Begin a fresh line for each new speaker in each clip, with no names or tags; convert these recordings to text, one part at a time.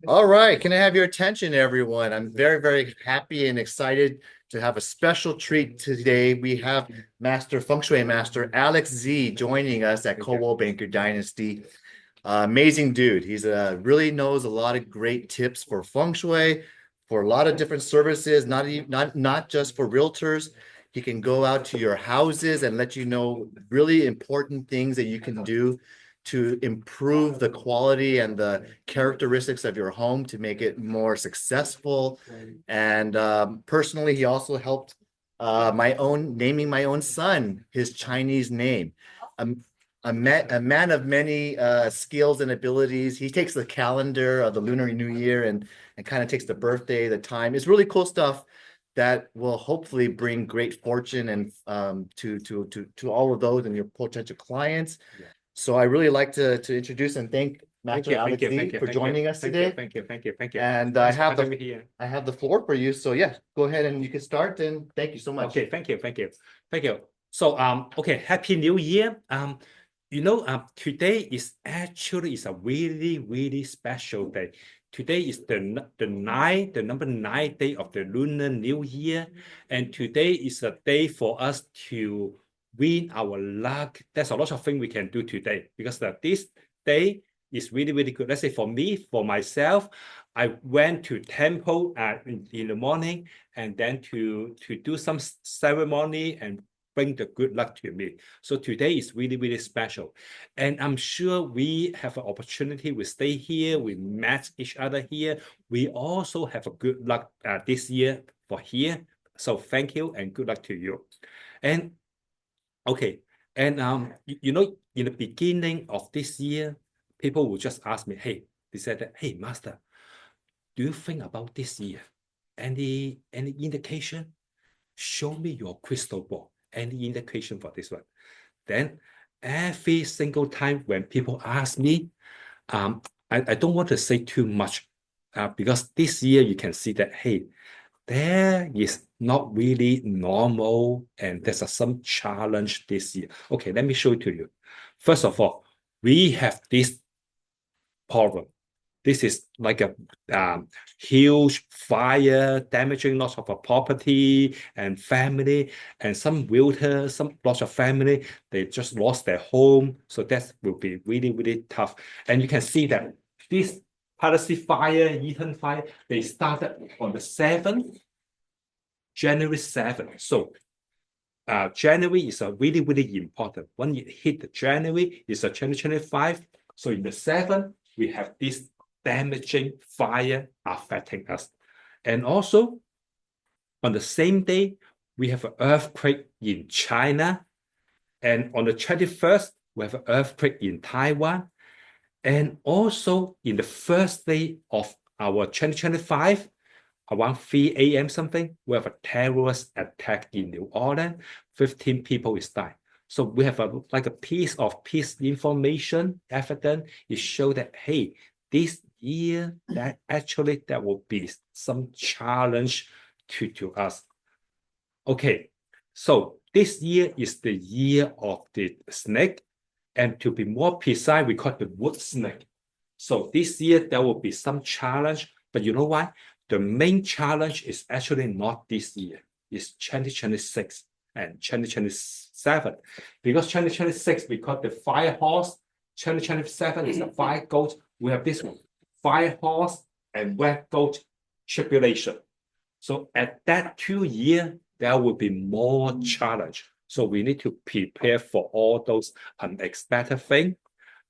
All right, can I have your attention, everyone? I'm very, very happy and excited to have a special treat today. We have Master Feng Shui Master Alex Z joining us at Coldwell Banker Dynasty. Amazing dude. He's really knows a lot of great tips for Feng Shui, for a lot of different services, not just for realtors. He can go out to your houses and let you know really important things that you can do to improve the quality and the characteristics of your home to make it more successful. And personally, he also helped naming my own son his Chinese name. Um, a man of many skills and abilities. He takes the calendar of the Lunar New Year and kind of takes the birthday, the time. It's really cool stuff that will hopefully bring great fortune and to all of those and your potential clients. So I really like to introduce and thank
Thank
Master
you, thank
Alex
you,
Z
thank you,
for
thank you,
joining us
thank you,
today.
thank you, thank you, thank you.
And
Thanks for having me here.
I have the floor for you. So yeah, go ahead and you can start and thank you so much.
Okay, thank you, thank you, thank you. So okay, Happy New Year. Today is a really, really special day. Today is the number nine day of the Lunar New Year, and today is a day for us to win our luck. There's a lot of things we can do today because this day is really, really good. Let's say for me, for myself, I went to temple in the morning and then to do some ceremony and bring the good luck to me. So today is really, really special. And I'm sure we have an opportunity. We stay here, we met each other here. We also have a good luck this year for here. So thank you and good luck to you. And okay, and in the beginning of this year, people will just ask me, hey, they said that, hey, master, do you think about this year? Any indication? Show me your crystal ball. Any indication for this one? Then every single time when people ask me, um, I don't want to say too much because this year you can see that, hey, there is not really normal and there's some challenge this year. Okay, let me show it to you. First of all, we have this problem. This is like a huge fire damaging lots of a property and family, and some realtors, some lots of family, they just lost their home. So that will be really, really tough. And you can see that this policy fire, Eaton fire, they started on the 7th, January 7th. So January is a really, really important. When it hit the January, it's a 2025. So in the 7th, we have this damaging fire affecting us. And also on the same day, we have an earthquake in China. And on the 21st, we have an earthquake in Taiwan. And also in the first day of our 2025, around 3 a.m. something, we have a terrorist attack in New Orleans. 15 people is died. So we have like a piece of piece information evidence. It show that, hey, this year that actually there will be some challenge to us. Okay, so this year is the year of the snake. And to be more precise, we call it the wood snake. So this year there will be some challenge, but you know what? The main challenge is actually not this year. It's 2026 and 2027. Because 2026, we call the fire horse. 2027 is the fire goat. We have this one, fire horse and red goat tribulation. So at that 2 year, there will be more challenge. So we need to prepare for all those unexpected things.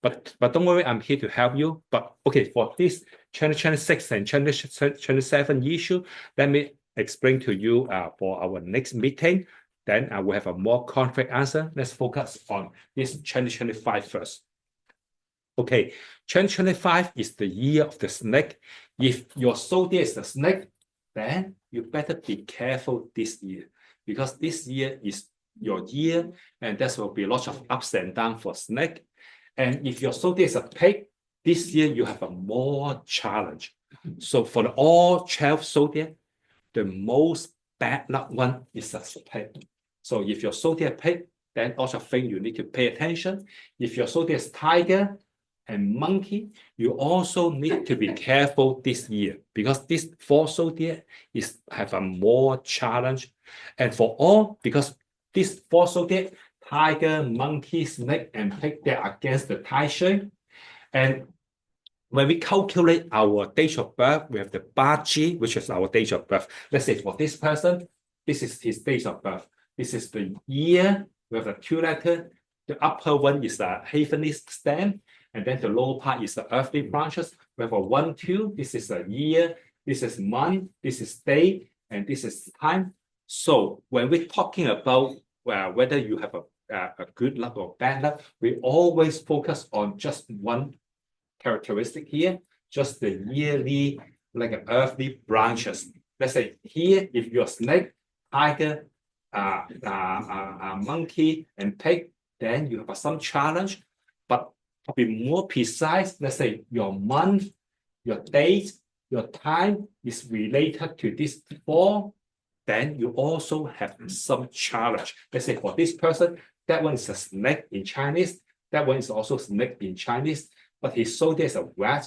But don't worry, I'm here to help you. But okay, for this 2026 and 2027 issue, let me explain to you for our next meeting. Then I will have a more concrete answer. Let's focus on this 2025 first. Okay, 2025 is the year of the snake. If your zodiac is the snake, then you better be careful this year because this year is your year and there will be lots of ups and downs for snake. And if your zodiac is a pig, this year you have a more challenge. So for all 12 zodiac, the most bad luck one is a pig. So if your zodiac pig, then also thing you need to pay attention. If your zodiac is tiger, and monkey, you also need to be careful this year because this four zodiac is have a more challenge. And for all, because this four zodiac, tiger, monkey, snake, and pig, they're against the Tai Shui. And when we calculate our date of birth, we have the Baji, which is our date of birth. Let's say for this person, this is his date of birth. This is the year. We have the two letters. The upper one is the heavenly stem, and then the lower part is the earthly branches. We have a 1, 2. This is a year. This is month. This is day, and this is time. So when we're talking about whether you have a good luck or bad luck, we always focus on just one characteristic here, just the yearly, like an earthly branches. Let's say here, if you're snake, tiger, monkey, and pig, then you have some challenge. But to be more precise, let's say your month, your date, your time is related to this four, then you also have some challenge. Let's say for this person, that one is a snake in Chinese, that one is also snake in Chinese, but his zodiac is a wedge.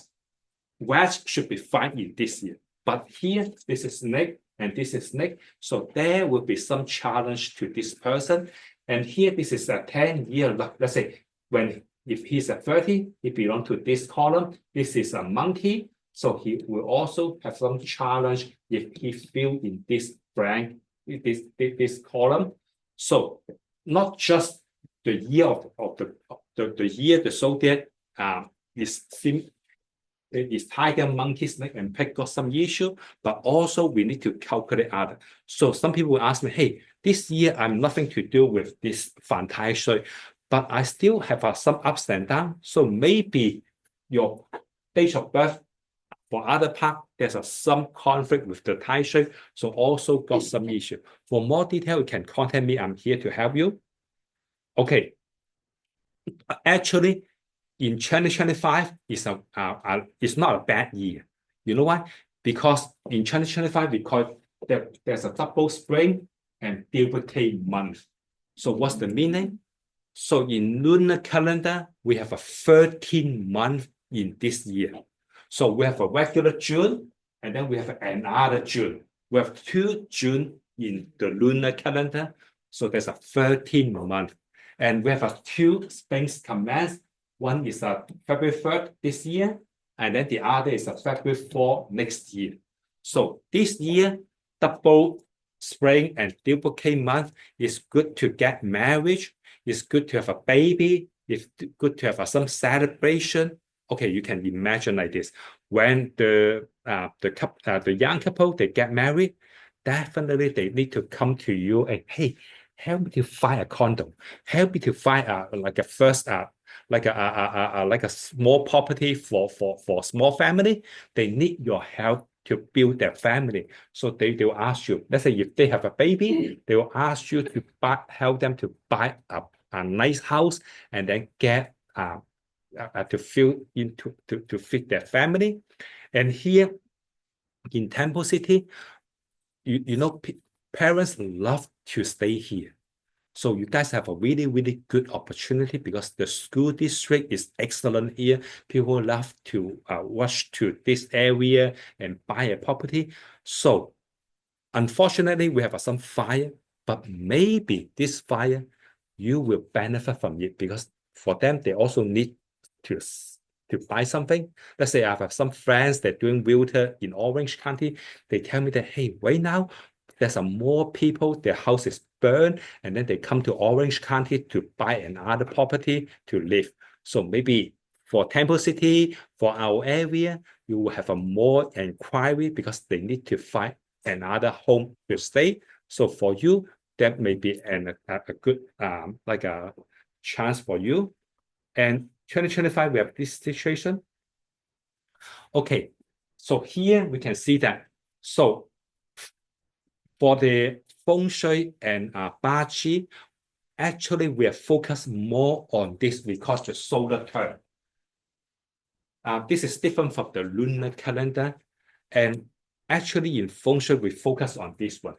Wedge should be fine in this year. But here, this is snake and this is snake. So there will be some challenge to this person. And here, this is a 10-year luck. Let's say if he's a 30, he belongs to this column. This is a monkey. So he will also have some challenge if he fell in this rank, this column. So not just the year of the year, the zodiac is tiger, monkey, snake, and pig got some issue, but also we need to calculate other. So some people will ask me, hey, this year I'm nothing to do with this Fan Tai Shui, but I still have some ups and downs. So maybe your date of birth for other part, there's some conflict with the Tai Shui, so also got some issue. For more detail, you can contact me. I'm here to help you. Okay. Actually, in 2025, it's not a bad year. You know why? Because in 2025, we call there's a double spring and duplicate month. So what's the meaning? So in lunar calendar, we have a 13 month in this year. So we have a regular June, and then we have another June. We have 2 June in the lunar calendar. So there's a 13 month. And we have a 2 springs commence. One is February 3rd this year, and then the other is February 4th next year. So this year, double spring and duplicate month is good to get married. It's good to have a baby. It's good to have some celebration. Okay, you can imagine like this. When the young couple, they get married, definitely they need to come to you and, hey, help me to find a condo. Help me to find like a small property for small family. They need your help to build their family. So they will ask you, let's say if they have a baby, they will ask you to help them to buy a nice house and then get to fill into to fit their family. And here in Temple City, you know, parents love to stay here. So you guys have a really, really good opportunity because the school district is excellent here. People love to rush to this area and buy a property. So unfortunately, we have some fire, but maybe this fire, you will benefit from it because for them, they also need to buy something. Let's say I have some friends that are doing realtor in Orange County. They tell me that, hey, right now, there's more people, their house is burned, and then they come to Orange County to buy another property to live. So maybe for Temple City, for our area, you will have a more inquiry because they need to find another home to stay. So for you, that may be a good like a chance for you. And 2025, we have this situation. Okay, so here we can see that. So for the Feng Shui and Baji, actually we are focused more on this because the solar term. This is different from the lunar calendar. And actually in Feng Shui, we focus on this one.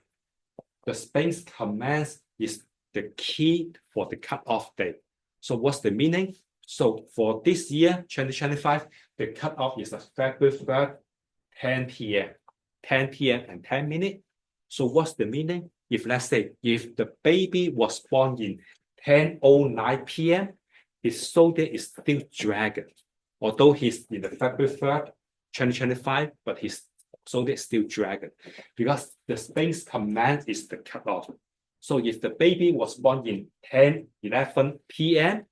The space commence is the key for the cutoff date. So what's the meaning? So for this year, 2025, the cutoff is February 3rd, 10 p.m. 10 p.m. and 10 minutes. So what's the meaning? If let's say if the baby was born in 10:09 p.m., his zodiac is still dragon. Although he's in the February 3rd, 2025, but his zodiac is still dragon because the Sphinx command is the cutoff. So if the baby was born in 10:11 p.m.,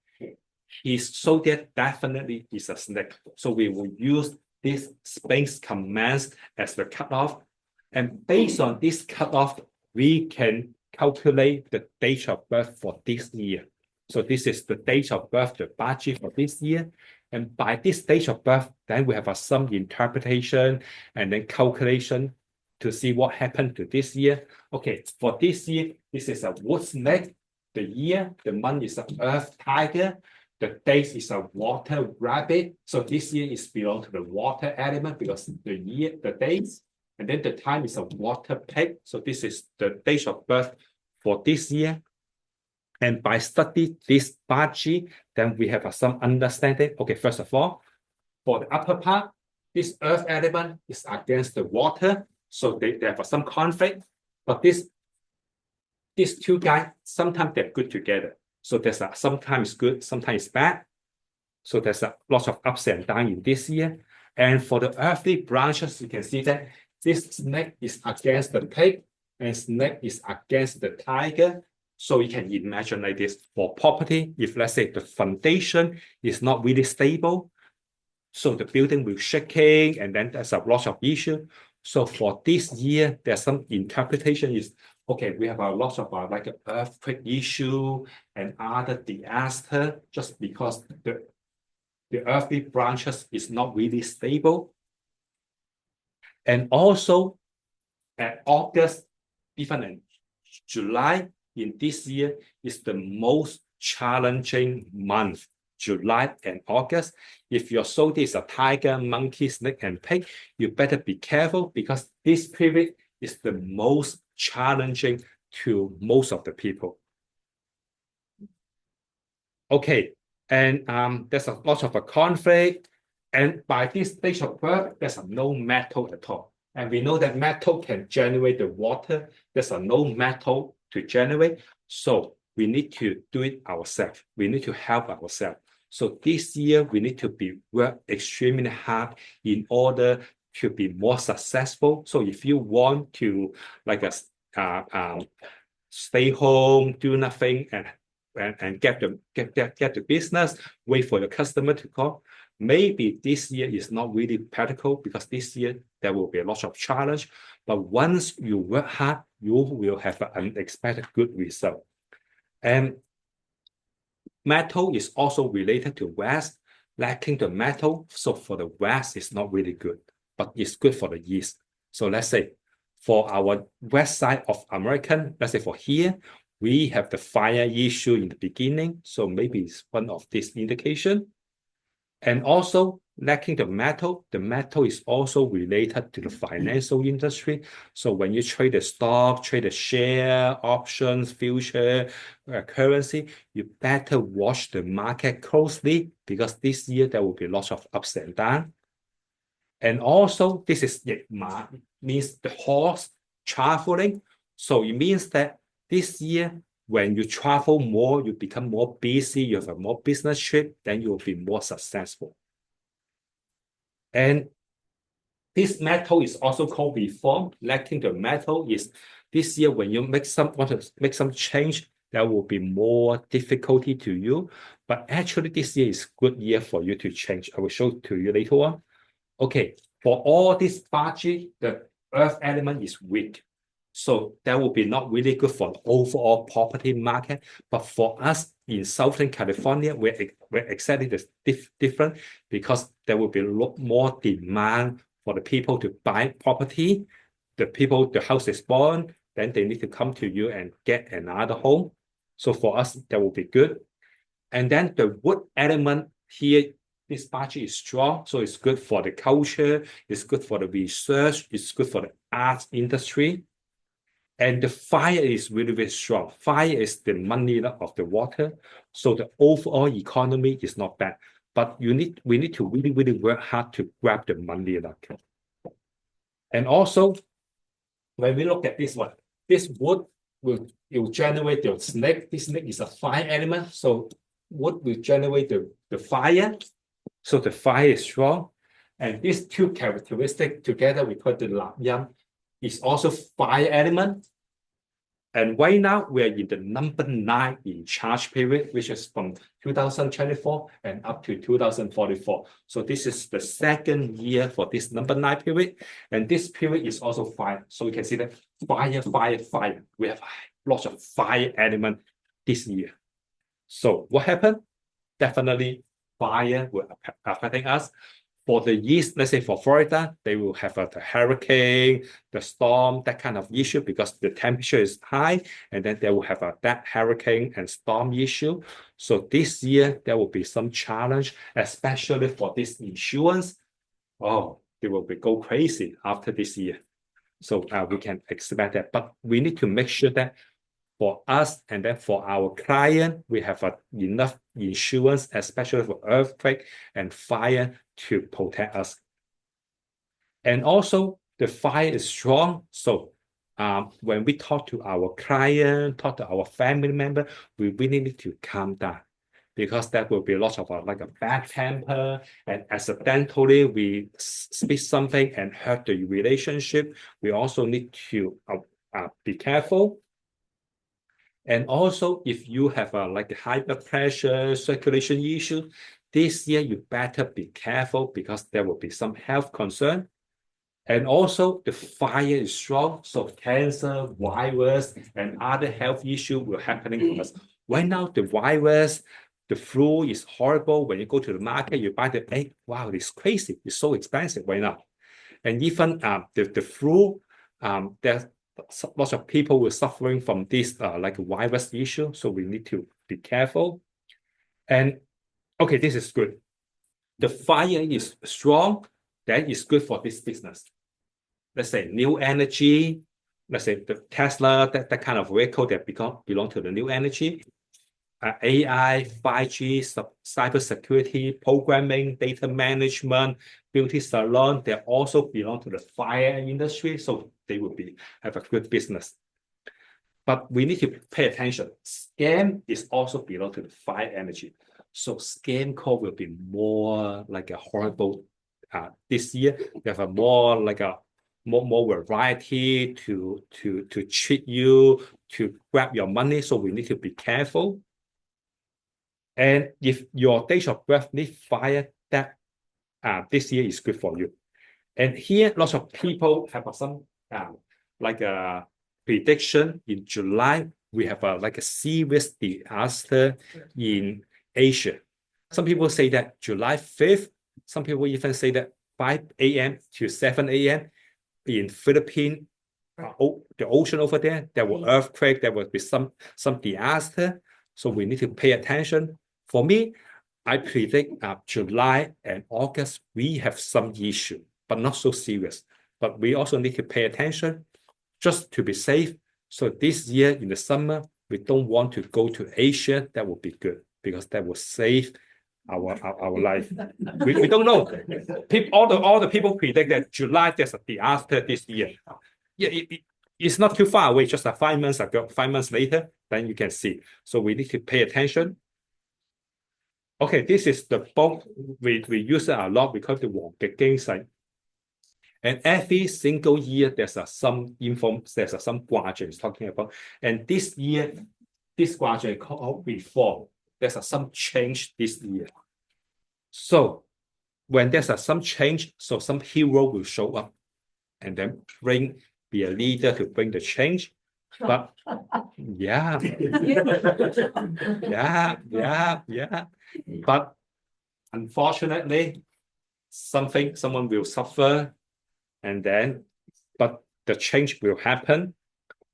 his zodiac definitely is a snake. So we will use this Sphinx commands as the cutoff. And based on this cutoff, we can calculate the date of birth for this year. So this is the date of birth, the budget for this year. And by this date of birth, then we have some interpretation and then calculation to see what happened to this year. Okay, for this year, this is a wood snake. The year, the month is an earth tiger. The date is a water rabbit. So this year is belong to the water element because the year, the dates, and then the time is a water pig. So this is the date of birth for this year. And by study this Baji, then we have some understanding. Okay, first of all, for the upper part, this earth element is against the water. So they have some conflict. But these two guys, sometimes they're good together. So there's sometimes good, sometimes bad. So there's a lot of ups and downs in this year. And for the earthly branches, you can see that this snake is against the pig and snake is against the tiger. So you can imagine like this for property, if let's say the foundation is not really stable, so the building will shaking and then there's a lot of issue. So for this year, there's some interpretation is, okay, we have a lot of like an earthquake issue and other disaster just because the earthly branches is not really stable. And also at August, even in July in this year is the most challenging month. July and August. If your zodiac is a tiger, monkey, snake, and pig, you better be careful because this period is the most challenging to most of the people. Okay, and there's a lot of a conflict, and by this stage of birth, there's no metal at all. And we know that metal can generate the water. There's no metal to generate. So we need to do it ourselves. We need to help ourselves. So this year, we need to work extremely hard in order to be more successful. So if you want to stay home, do nothing, and get the business, wait for the customer to call, maybe this year is not really practical because this year there will be a lot of challenge. But once you work hard, you will have an unexpected good result. And metal is also related to West, lacking the metal. So for the West, it's not really good, but it's good for the East. So let's say for our West side of American, let's say for here, we have the fire issue in the beginning. So maybe it's one of this indication. And also lacking the metal is also related to the financial industry. So when you trade the stock, trade the share, options, future, currency, you better watch the market closely because this year there will be lots of ups and downs. And also this is means the horse traveling. So it means that this year when you travel more, you become more busy, you have a more business trip, then you will be more successful. And this metal is also called reform. Lacking the metal is this year when you want to make some change, there will be more difficulty to you. But actually this year is good year for you to change. I will show it to you later on. Okay, for all this budget, the earth element is weak. So that will be not really good for the overall property market. But for us in Southern California, we're exactly different because there will be a lot more demand for the people to buy property. The house is born, then they need to come to you and get another home. So for us, that will be good. And then the wood element here, this budget is strong. So it's good for the culture, it's good for the research, it's good for the arts industry. And the fire is really, very strong. Fire is the money of the water. So the overall economy is not bad. But we need to really, really work hard to grab the money. And also, when we look at this one, this wood will generate the snake. This snake is a fire element. So wood will generate the fire. So the fire is strong. And these two characteristics together, we call the lam yam, is also fire element. And right now, we are in the number 9 in charge period, which is from 2024 and up to 2044. So this is the second year for this number 9 period. And this period is also fire. So you can see that fire, fire, fire. We have lots of fire element this year. So what happened? Definitely fire will affecting us. For the east, let's say for Florida, they will have the hurricane, the storm, that kind of issue because the temperature is high, and then they will have that hurricane and storm issue. So this year, there will be some challenge, especially for this insurance. Oh, they will go crazy after this year. So we can expect that, but we need to make sure that for us and then for our client, we have enough insurance, especially for earthquake and fire, to protect us. And also, the fire is strong. So when we talk to our client, talk to our family member, we really need to calm down because there will be lots of like a bad temper, and accidentally we speak something and hurt the relationship. We also need to be careful. And also, if you have like a high blood pressure, circulation issue, this year you better be careful because there will be some health concern. And also, the fire is strong, so cancer, virus, and other health issues will happening to us. Right now, the virus, the flu is horrible. When you go to the market, you buy the egg. Wow, it's crazy. It's so expensive right now. And even the flu, there's lots of people were suffering from this like virus issue, so we need to be careful. And okay, this is good. The fire is strong, that is good for this business. Let's say new energy, let's say the Tesla, that kind of vehicle that belong to the new energy. AI, 5G, cybersecurity, programming, data management, beauty salon, they also belong to the fire industry, so they will have a good business. But we need to pay attention. Scam is also belong to the fire energy. So scam call will be more like a horrible this year. They have a more like a more variety to cheat you, to grab your money. So we need to be careful. And if your date of birth need fire, that this year is good for you. And here, lots of people have some like a prediction in July. We have like a serious disaster in Asia. Some people say that July 5th. Some people even say that 5 a.m. to 7 a.m. in Philippines, the ocean over there will earthquake. There will be some disaster. So we need to pay attention. For me, I predict July and August, we have some issue, but not so serious. But we also need to pay attention just to be safe. So this year in the summer, we don't want to go to Asia. That would be good because that will save our life. We don't know. All the people predict that July there's a disaster this year. Yeah, it's not too far away, just 5 months ago, 5 months later, then you can see. So we need to pay attention. Okay, this is the book we use it a lot. We call it the Wong Ging Sai. And every single year, there's some info, there's some quadrant talking about. And this year, this quadrant called reform. There's some change this year. So when there's some change, so some hero will show up and then be a leader to bring the change. But yeah, yeah. But unfortunately, someone will suffer, and then, but the change will happen.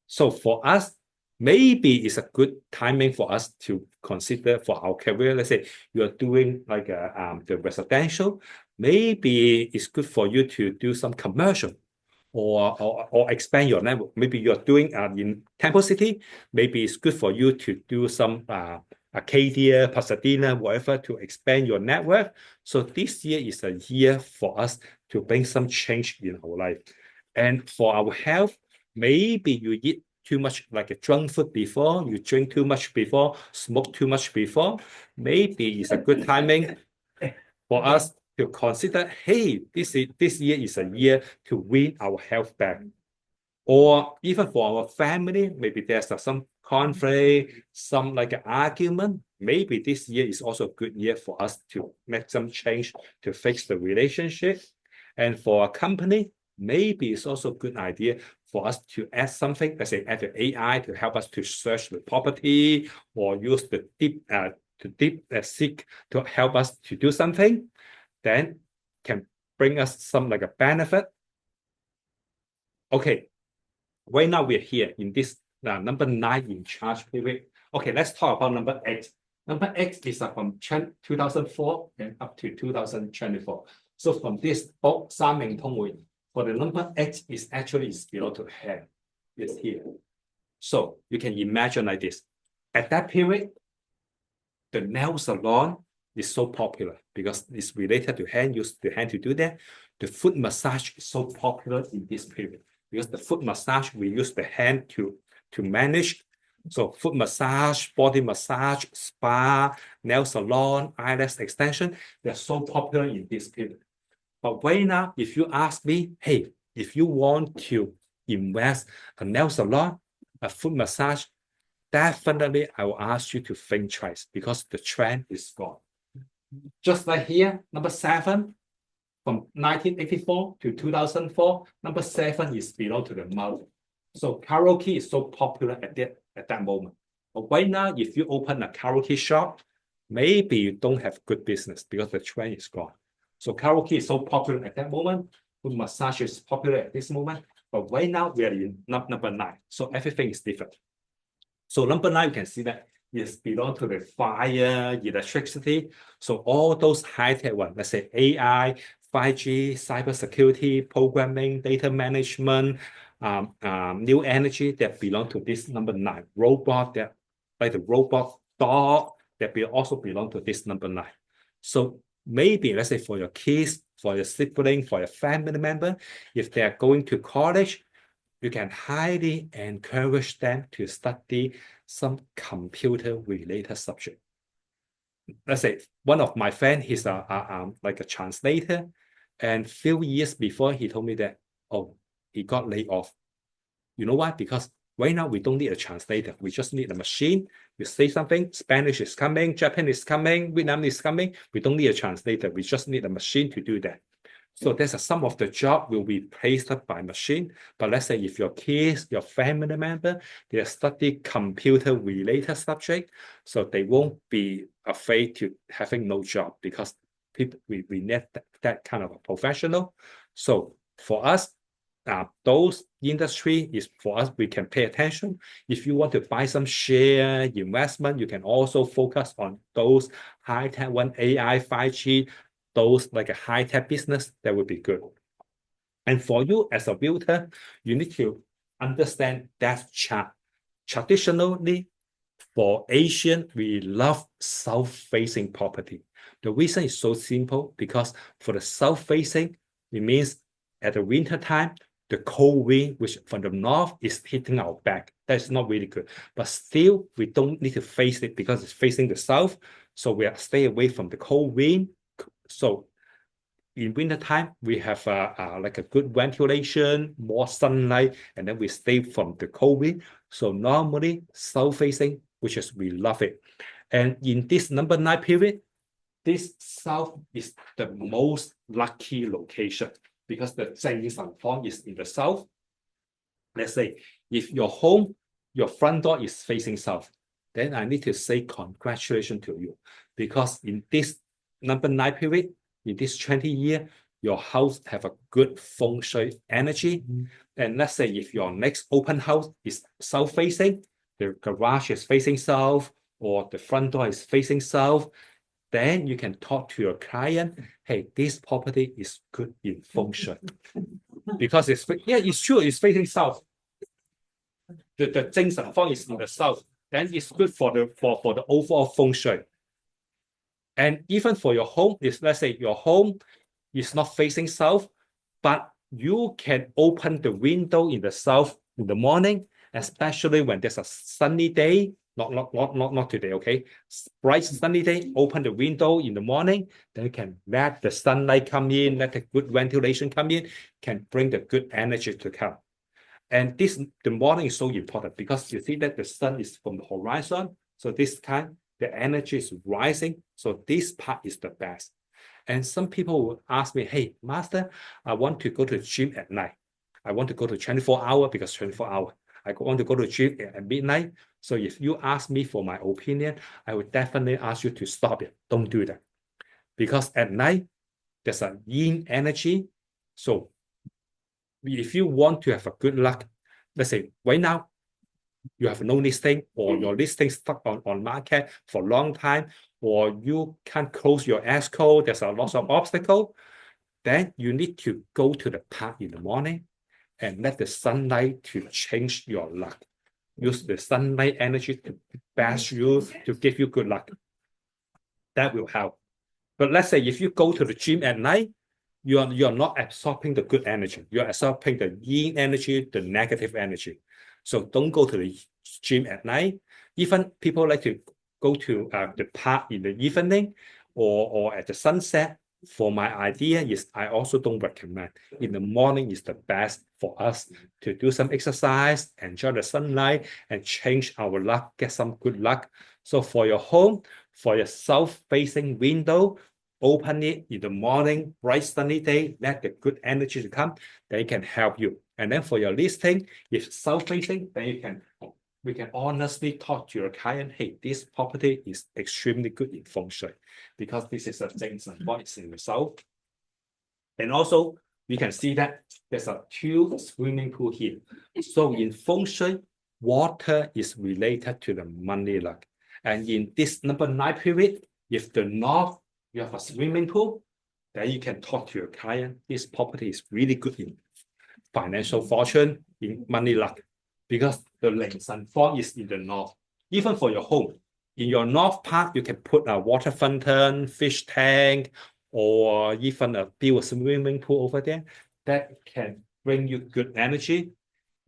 So for us, maybe it's a good timing for us to consider for our career. Let's say you are doing like the residential. Maybe it's good for you to do some commercial. or expand your network. Maybe you're doing in Temple City, maybe it's good for you to do some Arcadia, Pasadena, whatever, to expand your network. So this year is a year for us to bring some change in our life. And for our health, maybe you eat too much like a junk food before, you drink too much before, smoke too much before. Maybe it's a good timing for us to consider, hey, this year is a year to win our health back. Or even for our family, maybe there's some conflict, some like an argument. Maybe this year is also a good year for us to make some change to fix the relationship. And for a company, maybe it's also a good idea for us to add something, let's say add the AI to help us to search the property or use the deep seek to help us to do something, then can bring us some like a benefit. Okay, right now we're here in this number 9 in charge period. Okay, let's talk about number 8. Number 8 is from 2004 and up to 2024. So from this book, 三名通會, for the number 8 is actually below to hand. It's here. So you can imagine like this. At that period, the nail salon is so popular because it's related to hand, use the hand to do that. The foot massage is so popular in this period because the foot massage, we use the hand to manage. So foot massage, body massage, spa, nail salon, eyelash extension, they're so popular in this period. But right now, if you ask me, hey, if you want to invest a nail salon, a foot massage, definitely I will ask you to think twice because the trend is gone. Just like here, number 7, from 1984 to 2004, number 7 is below to the mouth. So karaoke is so popular at that moment. But right now, if you open a karaoke shop, maybe you don't have good business because the trend is gone. So karaoke is so popular at that moment. Foot massage is popular at this moment. But right now, we are in number 9. So everything is different. So number 9, you can see that is belong to the fire, electricity. So all those high-tech ones, let's say AI, 5G, cybersecurity, programming, data management, new energy that belong to this number 9. Robot, that like the robot dog that also belong to this number 9. So maybe let's say for your kids, for your sibling, for your family member, if they are going to college, you can highly encourage them to study some computer-related subject. Let's say one of my friends, he's like a translator, and few years before he told me that, oh, he got laid off. You know why? Because right now we don't need a translator. We just need a machine. You say something, Spanish is coming, Japanese is coming, Vietnamese is coming. We don't need a translator. We just need a machine to do that. So there's some of the job will be placed by machine. But let's say if your kids, your family member, they study computer-related subject, so they won't be afraid to having no job because people we need that kind of a professional. So for us, those industry is for us, we can pay attention. If you want to buy some share investment, you can also focus on those high-tech one, AI, 5G, those like a high-tech business, that would be good. And for you as a realtor, you need to understand that chart. Traditionally, for Asian, we love south-facing property. The reason is so simple because for the south-facing, it means at the winter time, the cold wind, which from the north is hitting our back. That's not really good. But still, we don't need to face it because it's facing the south. So we are stay away from the cold wind. So in winter time, we have like a good ventilation, more sunlight, and then we stay from the cold wind. So normally south facing, which is we love it. And in this number 9 period, this south is the most lucky location because the Feng is in the south. Let's say if your home, your front door is facing south, then I need to say congratulations to you because in this number 9 period, in this 20 year, your house have a good Feng Shui energy. And let's say if your next open house is south facing, the garage is facing south, or the front door is facing south, then you can talk to your client, hey, this property is good in Feng Shui. because it's true, it's facing south. The 精神方 is in the south, then it's good for the overall feng shui. And even for your home, is let's say your home is not facing south, but you can open the window in the south in the morning, especially when there's a sunny day. Not today, okay? Bright sunny day, open the window in the morning, then you can let the sunlight come in, let the good ventilation come in, can bring the good energy to come. And the morning is so important because you see that the sun is from the horizon. So this time the energy is rising. So this part is the best. And some people will ask me, hey, master, I want to go to the gym at night. I want to go to 24 hour because 24 hour. I want to go to the gym at midnight. So if you ask me for my opinion, I would definitely ask you to stop it. Don't do that. Because at night, there's a yin energy. So if you want to have a good luck, let's say right now, you have no listing or your listing stuck on market for a long time, or you can't close your escrow, there's a lot of obstacle, then you need to go to the park in the morning and let the sunlight to change your luck. Use the sunlight energy to bash you, to give you good luck. That will help. But let's say if you go to the gym at night, you're not absorbing the good energy. You're absorbing the yin energy, the negative energy. So don't go to the gym at night. Even people like to go to the park in the evening or at the sunset. For my idea is I also don't recommend. In the morning is the best for us to do some exercise, enjoy the sunlight, and change our luck, get some good luck. So for your home, for your south-facing window, open it in the morning, bright sunny day, let the good energy to come, then it can help you. And then for your listing, if south-facing, then we can honestly talk to your client, hey, this property is extremely good in feng shui because this is a Jingsen voice in the south. And also, we can see that there's a 2 swimming pool here. So in feng shui, water is related to the money luck. And in this number 9 period, if the north, you have a swimming pool, then you can talk to your client, this property is really good in financial fortune, in money luck. Because the Lingsan Fong is in the north. Even for your home, in your north part, you can put a water fountain, fish tank, or even build a swimming pool over there. That can bring you good energy.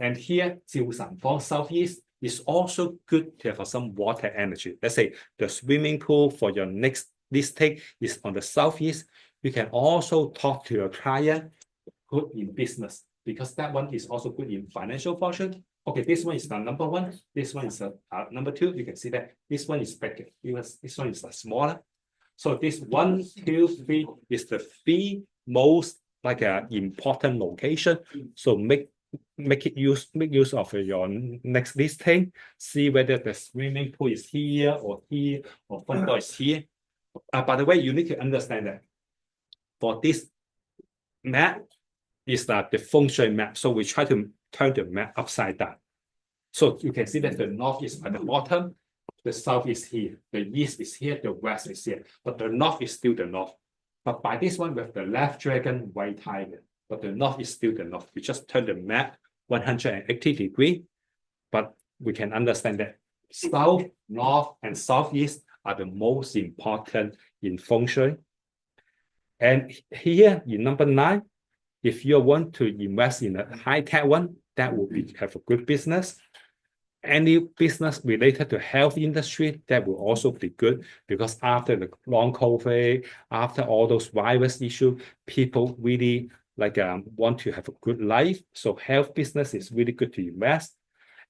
And here, Jiusan Fong Southeast is also good to have some water energy. Let's say the swimming pool for your next listing is on the southeast. You can also talk to your client, good in business, because that one is also good in financial fortune. Okay, this one is the number 1. This one is the number 2. You can see that this one is bigger. This one is smaller. So this 1, 2, 3 is the 3 most important location. So make use of your next listing. See whether the swimming pool is here or front door is here. By the way, you need to understand that for this map is that the feng shui map. So we try to turn the map upside down. So you can see that the north is at the bottom, the south is here, the east is here, the west is here, but the north is still the north. But by this one, we have the left dragon, white tiger, but the north is still the north. We just turn the map 180 degrees, but we can understand that south, north, and southeast are the most important in feng shui. And here in number 9, if you want to invest in a high-tech one, that will have a good business. Any business related to health industry, that will also be good because after the long COVID, after all those virus issues, people really want to have a good life. So health business is really good to invest.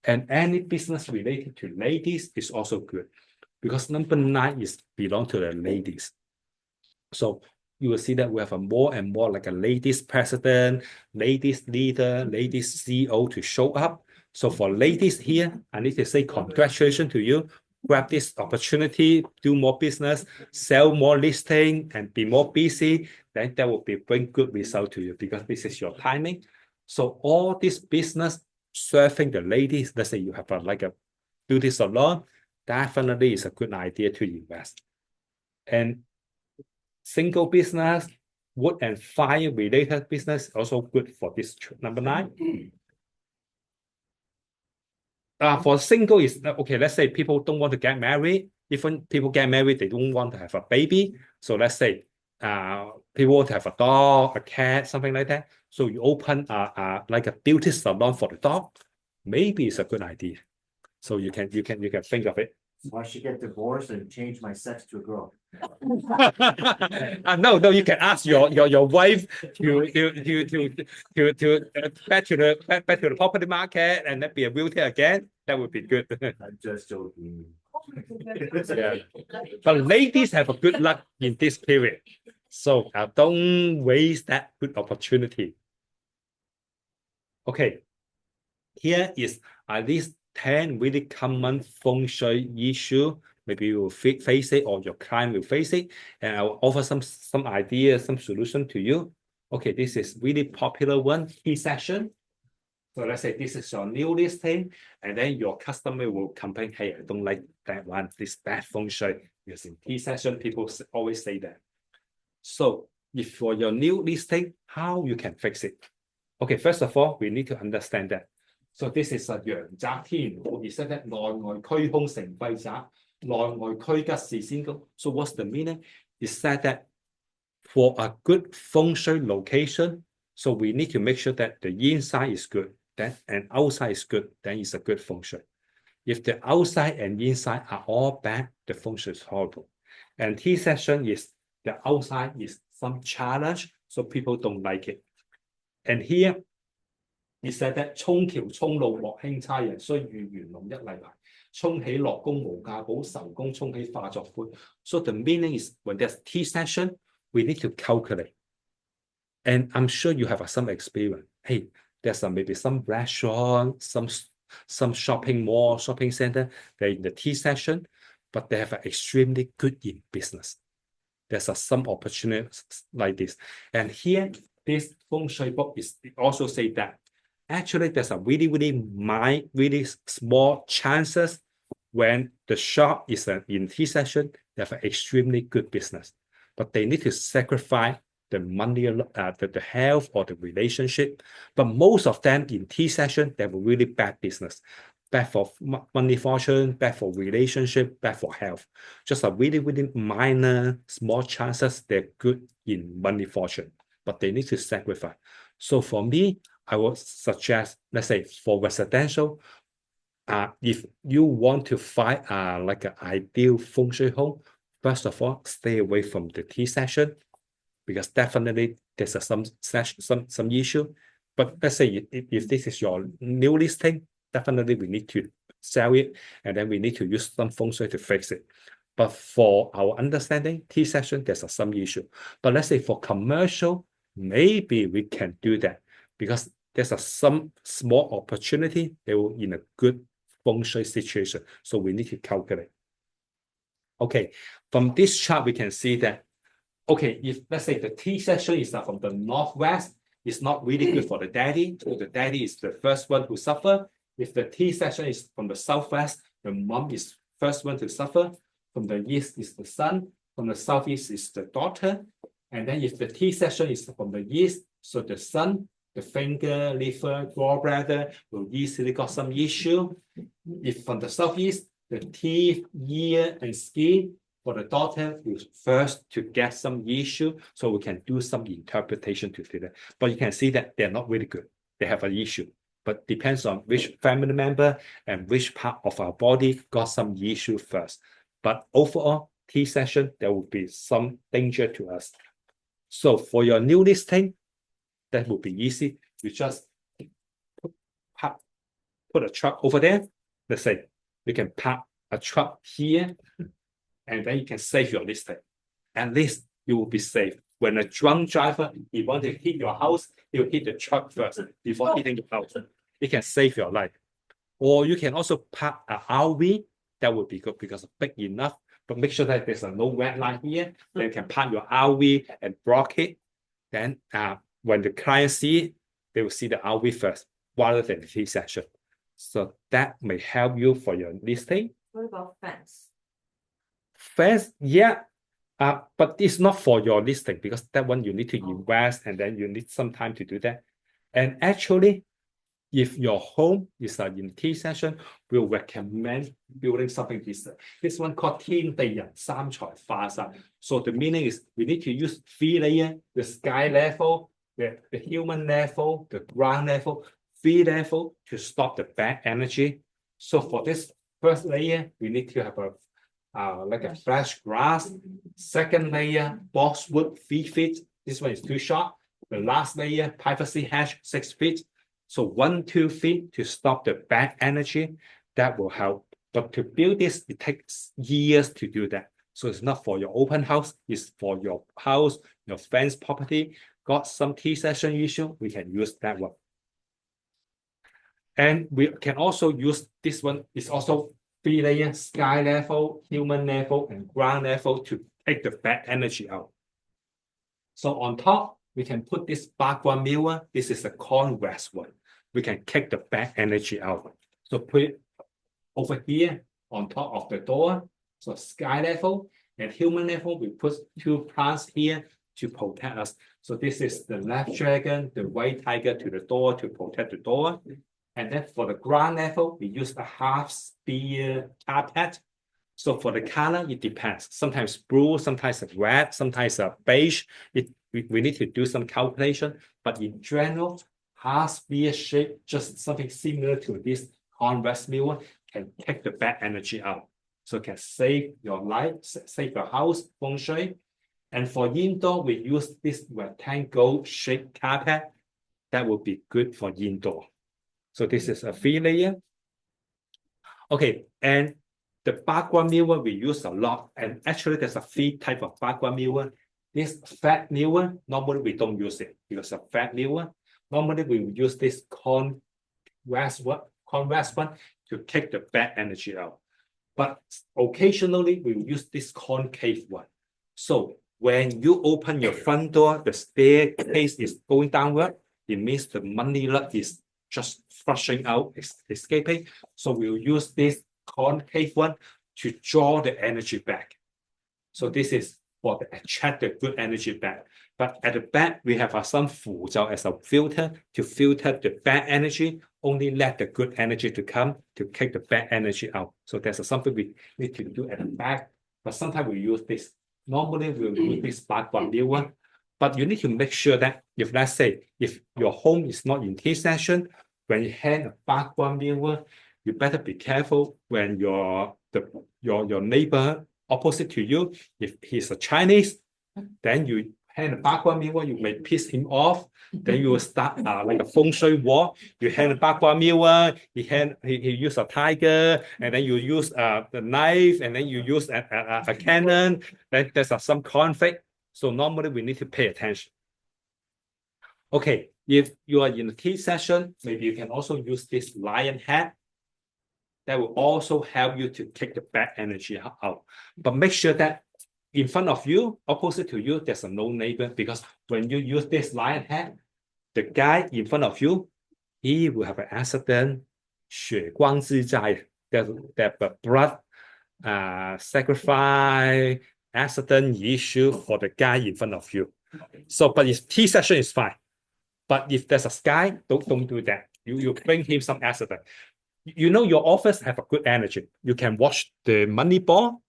And any business related to ladies is also good because number 9 is belong to the ladies. So you will see that we have a more and more like a ladies president, ladies leader, ladies CEO to show up. So for ladies here, I need to say congratulations to you. Grab this opportunity, do more business, sell more listing, and be more busy. Then that will bring good result to you because this is your timing. So all this business serving the ladies, let's say you have a beauty salon, definitely is a good idea to invest. And single business, wood and fire related business, also good for this number 9. For single is okay. Let's say people don't want to get married. Even people get married, they don't want to have a baby. So let's say people want to have a dog, a cat, something like that. So you open like a beauty salon for the dog. Maybe it's a good idea. So you can think of it.
I should get divorced and change my sex to a girl.
No, you can ask your wife to back to the property market and then be a realtor again. That would be good.
I'm just joking.
Yeah. But ladies have a good luck in this period. So don't waste that good opportunity. Okay. Here is at least 10 really common feng shui issue. Maybe you will face it or your client will face it. And I will offer some ideas, some solution to you. Okay, this is really popular one, T session. So let's say this is your new listing, and then your customer will complain, hey, I don't like that one, this bad feng shui. Because in T session, people always say that. So if for your new listing, how you can fix it? Okay, first of all, we need to understand that. So this is a 陽宅天，我意思咧內外俱空成廢宅，內外俱吉事先高。So what's the meaning? It said that for a good feng shui location, so we need to make sure that the inside is good, then and outside is good, then it's a good feng shui. If the outside and inside are all bad, the feng shui is horrible. And T session is the outside is some challenge, so people don't like it. And here it said that 沖橋沖路莫輕差人，須遇元龍一例牌。沖起樂功無價寶，仇功沖起化作灰。So the meaning is when there's T session, we need to calculate. And I'm sure you have some experience. Hey, there's maybe some restaurant, some shopping mall, shopping center, they're in the T session, but they have an extremely good in business. There's some opportunities like this. And here, this feng shui book is also say that actually there's a really small chances when the shop is in T session, they have an extremely good business, but they need to sacrifice the money, the health or the relationship. But most of them in T session, they have a really bad business, bad for money fortune, bad for relationship, bad for health. Just a really minor, small chances they're good in money fortune, but they need to sacrifice. So for me, I would suggest, let's say for residential, if you want to find like an ideal feng shui home, first of all, stay away from the T session, because definitely there's some issue. But let's say if this is your new listing, definitely we need to sell it, and then we need to use some feng shui to fix it. But for our understanding, T session, there's some issue. But let's say for commercial, maybe we can do that, because there's some small opportunity, they will in a good feng shui situation. So we need to calculate. Okay, from this chart, we can see that, okay, if let's say the T session is from the northwest, it's not really good for the daddy. So the daddy is the first one to suffer. If the T session is from the southwest, the mom is first one to suffer. From the east is the son. From the southeast is the daughter. And then if the T session is from the east, so the son, the finger, liver, gallbladder will easily got some issue. If from the southeast, the teeth, ear, and skin, for the daughter will first to get some issue, so we can do some interpretation to that. But you can see that they're not really good. They have an issue, but depends on which family member and which part of our body got some issue first. But overall, T session, there will be some danger to us. So for your new listing, that will be easy. You just put a truck over there. Let's say you can park a truck here, and then you can save your listing. At least you will be safe. When a drunk driver, he want to hit your house, he will hit the truck first before hitting the house. It can save your life. Or you can also park an RV. That would be good because it's big enough. But make sure that there's no red line here. Then you can park your RV and block it. Then when the client see it, they will see the RV first rather than the T session. So that may help you for your listing.
What about fence?
Fence, yeah. But it's not for your listing because that one you need to invest and then you need some time to do that. And actually, if your home is in T session, we'll recommend building something this one called 天地人三才化煞. So the meaning is we need to use 3 layers, the sky level, the human level, the ground level, 3 level to stop the bad energy. So for this first layer, we need to have like a fresh grass. Second layer, boxwood 3 feet. This one is too short. The last layer, privacy hedge 6 feet. So 1, 2 feet to stop the bad energy. That will help. But to build this, it takes years to do that. So it's not for your open house. It's for your house, your friend's property. Got some T session issue, we can use that one. And we can also use this one. It's also 3 layers, sky level, human level, and ground level to take the bad energy out. So on top, we can put this background mirror. This is a convex one. We can kick the bad energy out. So put it over here on top of the door. So sky level and human level, we put 2 plants here to protect us. So this is the left dragon, the white tiger to the door to protect the door. And then for the ground level, we use a half spear carpet. So for the color, it depends. Sometimes blue, sometimes red, sometimes beige. We need to do some calculation. But in general, half spear shape, just something similar to this convex mirror, can take the bad energy out. So it can save your life, save your house, Feng Shui. And for indoor, we use this rectangle shaped carpet. That will be good for indoor. So this is a 3 layer. Okay, and the background mirror we use a lot. And actually, there's a 3 type of background mirror. This flat mirror, normally we don't use it because of flat mirror. Normally we use this convex one to take the bad energy out. But occasionally we use this concave one. So when you open your front door, the staircase is going downward. It means the money luck is just flushing out, escaping. So we'll use this concave one to draw the energy back. So this is for the attract the good energy back. But at the back, we have some fuzhou as a filter to filter the bad energy, only let the good energy to come to take the bad energy out. So there's something we need to do at the back. But sometimes we use this. Normally, we'll use this background mirror. But you need to make sure that if, let's say, if your home is not in T session, when you hang a background mirror, you better be careful when your neighbor opposite to you, if he's a Chinese, then you hang a background mirror, you may piss him off. Then you will start like a Feng Shui war. You hang a background mirror, he use a tiger, and then you use the knife, and then you use a cannon. Then there's some conflict. So normally we need to pay attention. Okay, if you are in the T session, maybe you can also use this lion head. That will also help you to take the bad energy out. But make sure that in front of you, opposite to you, there's no neighbor, because when you use this lion head, the guy in front of you, he will have an accident, 血光之灾, that blood sacrifice, accident issue for the guy in front of you. So, but if T session is fine. But if there's a sky, don't do that. You bring him some accident. You know your office have a good energy. You can watch the money ball.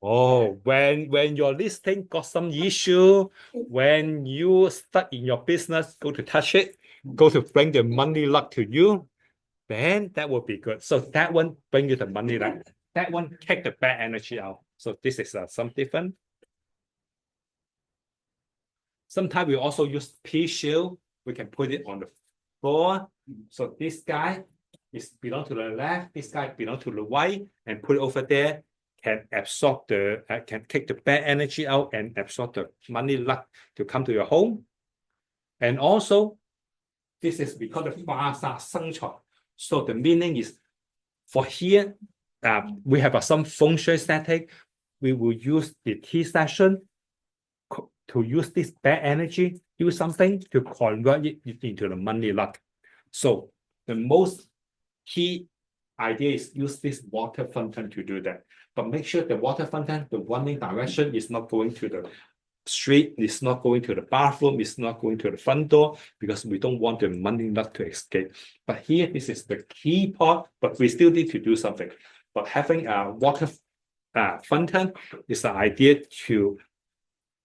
Oh, when your listing got some issue, when you stuck in your business, go to touch it, go to bring the money luck to you, then that will be good. So that one bring you the money luck. That one take the bad energy out. So this is some different. Sometimes we also use pea shield. We can put it on the floor. So this guy is belong to the left. This guy belong to the right, and put it over there. Can absorb can take the bad energy out and absorb the money luck to come to your home. And also, this is we call the 发煞生财. So the meaning is, for here, we have some Feng Shui static. We will use the T session to use this bad energy, do something to convert it into the money luck. So the most key idea is use this water fountain to do that. But make sure the water fountain, the running direction is not going to the street, it's not going to the bathroom, it's not going to the front door, because we don't want the money not to escape. But here, this is the key part, but we still need to do something. But having a water fountain is the idea to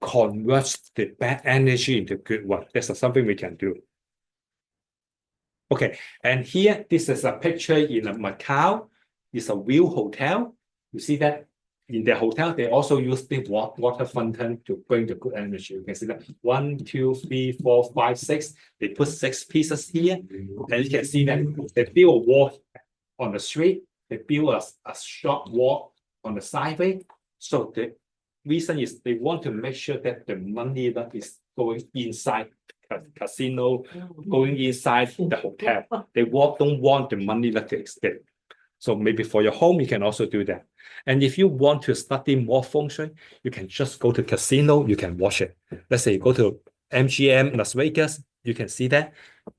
convert the bad energy into good one. That's something we can do. Okay, and here, this is a picture in Macau. It's a view hotel. You see that in the hotel, they also use the water fountain to bring the good energy. You can see that 1, 2, 3, 4, 5, 6. They put 6 pieces here. And you can see that they build a wall on the street. They build a short wall on the sideway. So the reason is they want to make sure that the money that is going inside casino, going inside the hotel. They don't want the money that to escape. So maybe for your home, you can also do that. And if you want to study more Feng Shui, you can just go to casino, you can watch it. Let's say you go to MGM, Las Vegas, you can see that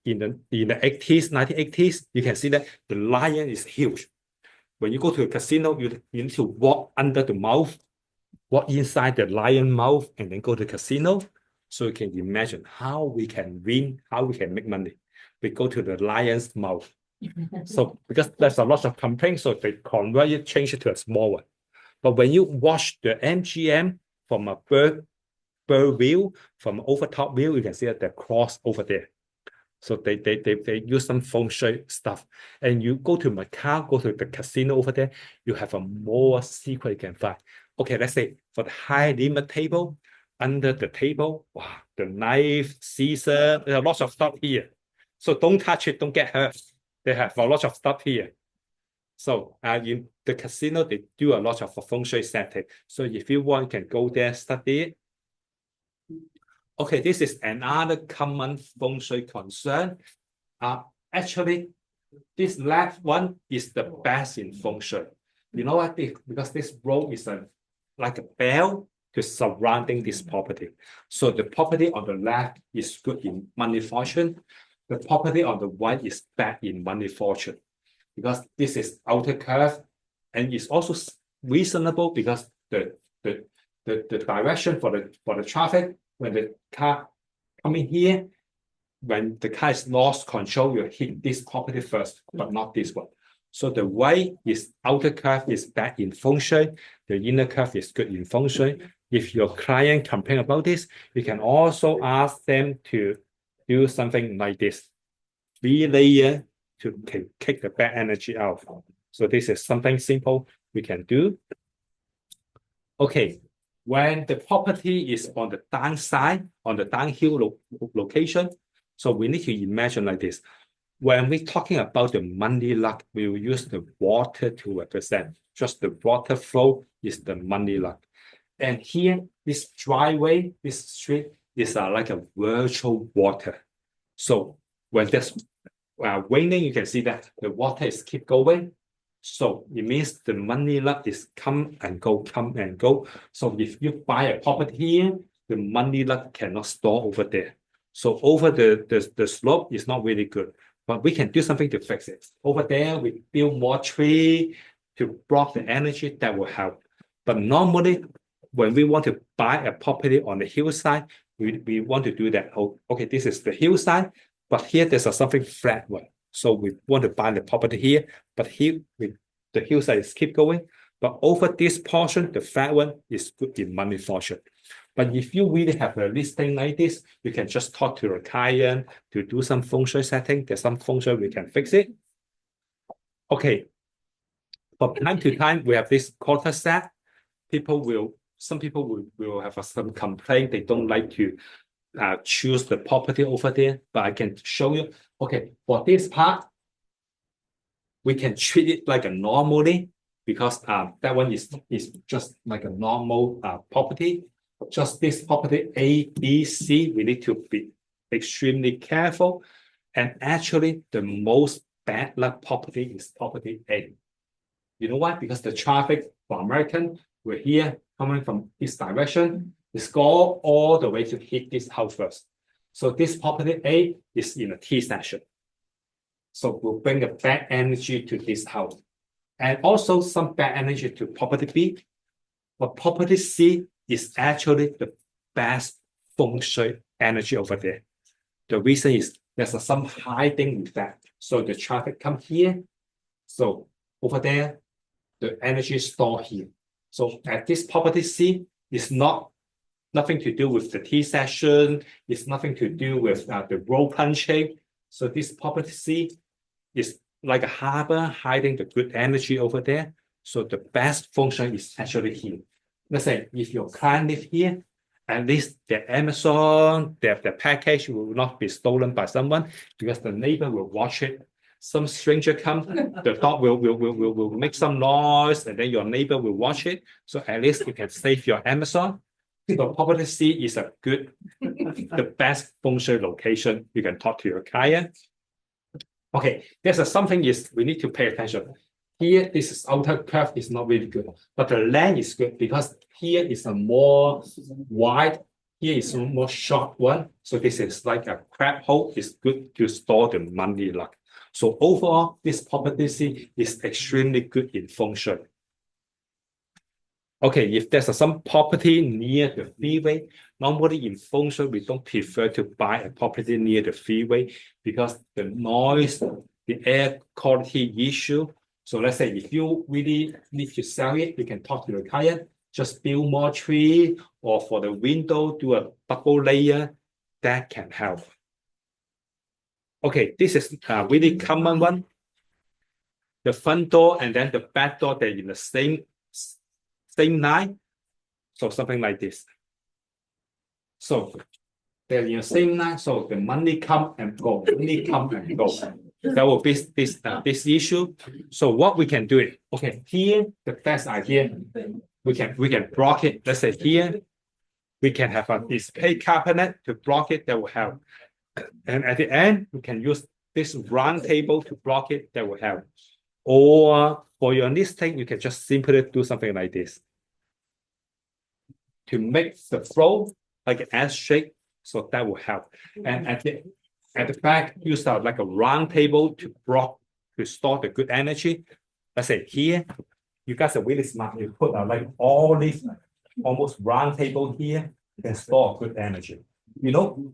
in the 80s, 1980s, you can see that the lion is huge. When you go to a casino, you need to walk under the mouth, walk inside the lion mouth, and then go to the casino. So you can imagine how we can win, how we can make money. We go to the lion's mouth. So because there's a lot of complaints, so they convert it, change it to a small one. But when you watch the MGM from a bird view, from over top view, you can see that the cross over there. So they use some Feng Shui stuff. And you go to Macau, go to the casino over there, you have a more secret you can find. Okay, let's say for the high limit table, under the table, wow, the knife, scissors, there's a lot of stuff here. So don't touch it, don't get hurt. They have a lot of stuff here. So in the casino, they do a lot of Feng Shui setting. So if you want, you can go there, study it. Okay, this is another common Feng Shui concern. Actually, this left one is the best in Feng Shui. You know what? Because this road is like a bell to surrounding this property. So the property on the left is good in money fortune. The property on the right is bad in money fortune, because this is outer curve, and it's also reasonable because the direction for the traffic, when the car coming here, when the car is lost control, you hit this property first, but not this one. So the way is outer curve is bad in Feng Shui, the inner curve is good in Feng Shui. If your client complain about this, you can also ask them to do something like this, 3-layer to kick the bad energy out. So this is something simple we can do. Okay, when the property is on the downside, on the downhill location, so we need to imagine like this. When we're talking about the money luck, we will use the water to represent. Just the water flow is the money luck. And here, this driveway, this street is like a virtual water. So when there's raining, you can see that the water is keep going. So it means the money luck is come and go, come and go. So if you buy a property here, the money luck cannot store over there. So over the slope is not really good. But we can do something to fix it. Over there, we build more tree to block the energy that will help. But normally, when we want to buy a property on the hillside, we want to do that. Oh, okay, this is the hillside, but here there's something flat one. So we want to buy the property here, but here the hillside is keep going. But over this portion, the flat one is good in money fortune. But if you really have a listing like this, you can just talk to your client to do some Feng Shui setting. There's some Feng Shui, we can fix it. Okay. From time to time, we have this quarter set. Some people will have some complaint. They don't like to choose the property over there, but I can show you. Okay, for this part, we can treat it like a normally, because that one is just like a normal property. Just this property A, B, C, we need to be extremely careful. And actually, the most bad luck property is property A. You know why? Because the traffic for American, we're here coming from this direction, it's go all the way to hit this house first. So this property A is in a T section. So we'll bring the bad energy to this house. And also some bad energy to property B. But property C is actually the best feng shui energy over there. The reason is there's some hiding effect. So the traffic come here. So over there, the energy stored here. So at this property C, it's nothing to do with the tea session. It's nothing to do with the roll punching. So this property C is like a harbor hiding the good energy over there. So the best function is actually here. Let's say if your client live here, at least the Amazon, the package will not be stolen by someone because the neighbor will watch it. Some stranger come, the dog will make some noise, and then your neighbor will watch it. So at least you can save your Amazon. So property C is the best feng shui location. You can talk to your client. Okay, there's something is we need to pay attention. Here, this is outer curve is not really good, but the land is good because here is a more wide, here is a more short one. So this is like a crab hole. It's good to store the money luck. So overall, this property is extremely good in feng shui. Okay, if there's some property near the freeway, normally in feng shui, we don't prefer to buy a property near the freeway because the noise, the air quality issue. So let's say if you really need to sell it, you can talk to the client, just build more tree or for the window, do a double layer, that can help. Okay, this is a really common one. The front door and then the back door, they're in the same line. So something like this. So they're in the same line. So the money come and go, money come and go. That will be this issue. So what we can do it. Okay, here the best idea. We can block it. Let's say here we can have a display cabinet to block it. That will help. And at the end we can use this round table to block it. That will help. Or for your listing, you can just simply do something like this to make the flow like an S shape. So that will help. And at the back, use like a round table to block, to store the good energy. Let's say here, you guys are really smart. You put like all this almost round table here, you can store good energy. You know,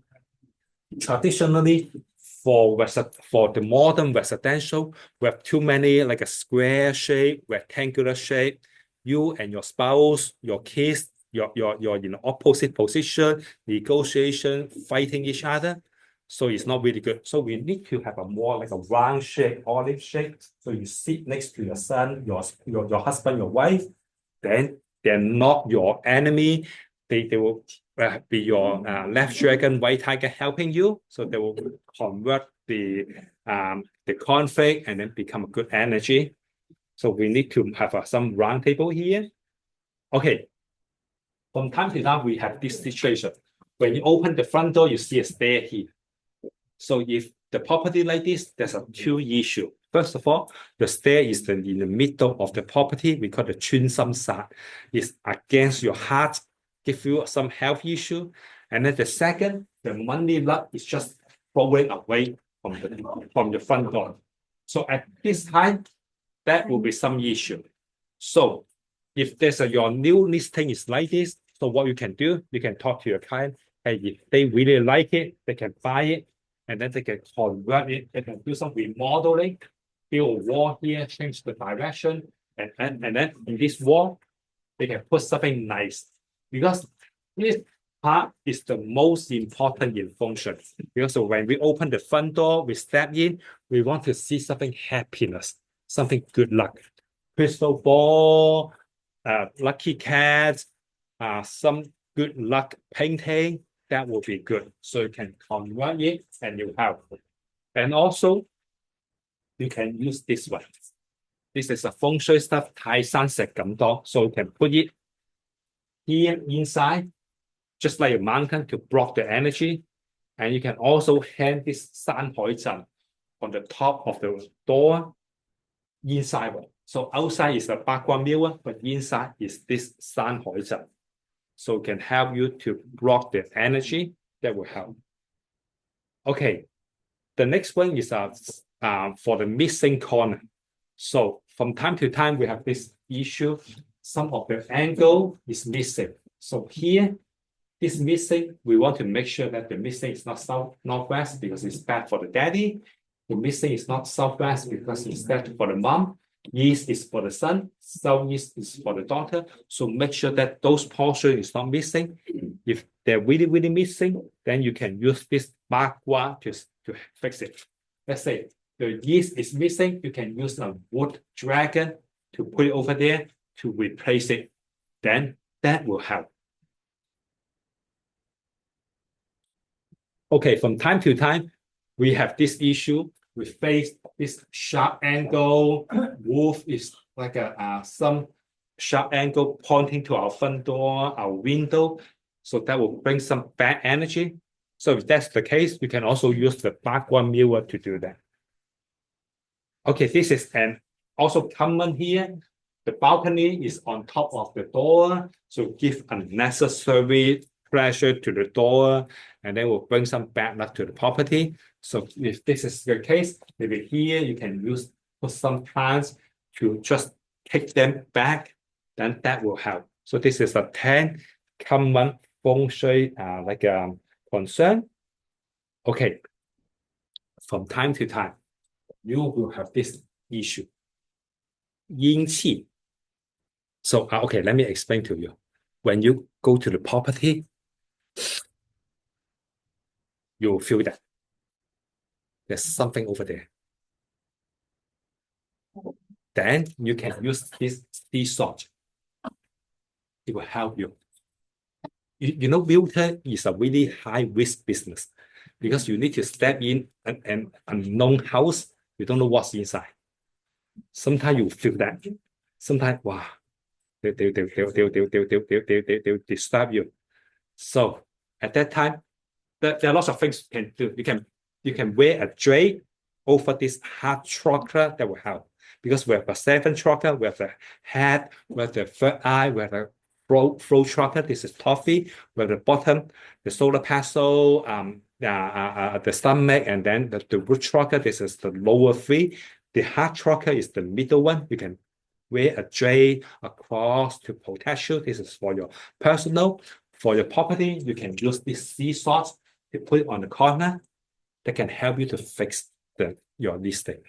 traditionally, for the modern residential, we have too many like a square shape, rectangular shape. You and your spouse, your kids, you're in opposite position, negotiation, fighting each other. So it's not really good. So we need to have a more like a round shape, olive shape. So you sit next to your son, your husband, your wife. Then they're not your enemy. They will be your left dragon, white tiger helping you. So they will convert the conflict and then become a good energy. So we need to have some round table here. Okay. From time to time, we have this situation. When you open the front door, you see a stair here. So if the property like this, there's a two issue. First of all, the stair is in the middle of the property. We call the Chun Sam Sat. It's against your heart, give you some health issue. And then the second, the money luck is just flowing away from the front door. So at this time, that will be some issue. So if there's your new listing is like this, so what you can do, you can talk to your client. Hey, if they really like it, they can buy it, and then they can convert it. They can do some remodeling, build a wall here, change the direction, and then in this wall, they can put something nice. Because this part is the most important in function. Because when we open the front door, we step in, we want to see something happiness, something good luck. Crystal ball, lucky cats, some good luck painting, that will be good. So you can convert it and you have. And also, you can use this one. This is a feng shui stuff, Tai San Sek Gam Dong. So you can put it here inside, just like a mountain to block the energy. And you can also hang this San Hoi Zhan on the top of the door inside one. So outside is the Bagua Mirror, but inside is this San Hoi Zhan. So it can help you to block the energy. That will help. Okay, the next one is for the missing corner. So from time to time, we have this issue. Some of the angle is missing. So here, this missing, we want to make sure that the missing is not northwest because it's bad for the daddy. The missing is not southwest because it's bad for the mom. East is for the son. Southeast is for the daughter. So make sure that those portions is not missing. If they're really, really missing, then you can use this bagua to fix it. Let's say the east is missing. You can use a wood dragon to put it over there to replace it. Then that will help. Okay, from time to time, we have this issue. We face this sharp angle. Roof is like some sharp angle pointing to our front door, our window. So that will bring some bad energy. So if that's the case, you can also use the bagua mirror to do that. Okay, this is also common here. The balcony is on top of the door, so give unnecessary pressure to the door, and then will bring some bad luck to the property. So if this is the case, maybe here you can put some plants to just take them back, then that will help. So this is a 10 common Feng Shui concern. Okay, from time to time, you will have this issue. Yin qi. So okay, let me explain to you. When you go to the property, you will feel that there's something over there. Then you can use this sea salt. It will help you. You know, realtor is a really high risk business because you need to step in an unknown house. You don't know what's inside. Sometimes you feel that. Sometimes, wow, they'll disturb you. So at that time, there are lots of things you can do. You can wear a drape over this heart chakra that will help. Because we have a 7th chakra, we have the head, we have the 3rd eye, we have the throat chakra. This is toffee. We have the bottom, the solar plexus, the stomach, and then the root chakra. This is the lower 3. The heart chakra is the middle one. You can wear a drape across to protect you. This is for your personal. For your property, you can use this sea salt to put it on the corner. That can help you to fix your listing.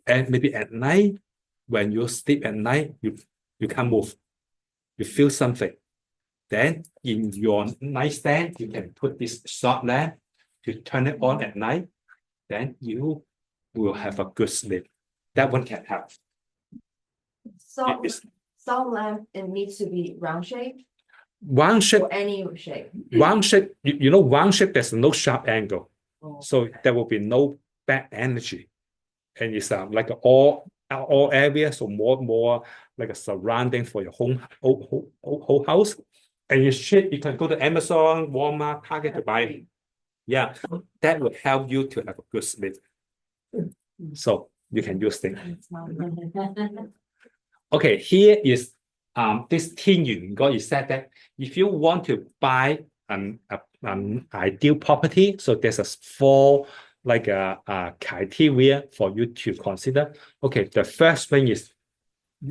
And maybe at night, when you sleep at night, you can't move. You feel something. Then in your nightstand, you can put this short lamp to turn it on at night. Then you will have a good sleep. That one can help.
Salt lamp, it needs to be round shape
Round shape,
or any shape.
round shape, you know, round shape, there's no sharp angle.
Oh,
So there will be no bad energy. And it's like all area, so more like a surrounding for your whole house. And you can go to Amazon, Walmart, Target to buy it. Yeah, that will help you to have a good sleep. So you can use things. Okay, here is this Tin Yuan God is said that if you want to buy an ideal property, so there's a 4 criteria for you to consider. Okay, the first thing is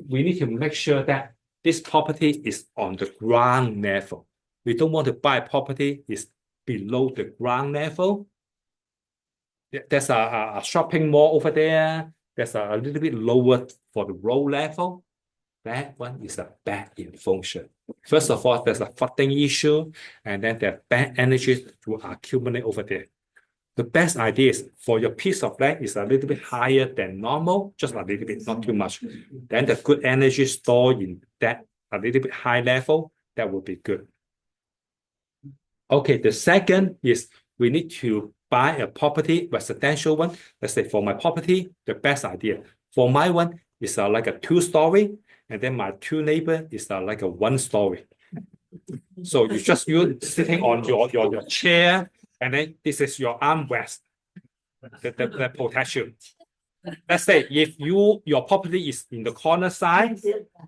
we need to make sure that this property is on the ground level. We don't want to buy a property is below the ground level. There's a shopping mall over there. There's a little bit lower for the road level. That one is a bad in Feng Shui. First of all, there's a flooding issue, and then there's bad energy to accumulate over there. The best idea is for your piece of land is a little bit higher than normal, just a little bit, not too much. Then the good energy stored in that a little bit high level, that will be good. Okay, the second is we need to buy a property, residential one. Let's say for my property, the best idea. For my one is like a 2-story, and then my 2 neighbor is like a 1-story. So you sitting on your chair, and then this is your armrest that protects you. Let's say if your property is in the corner side,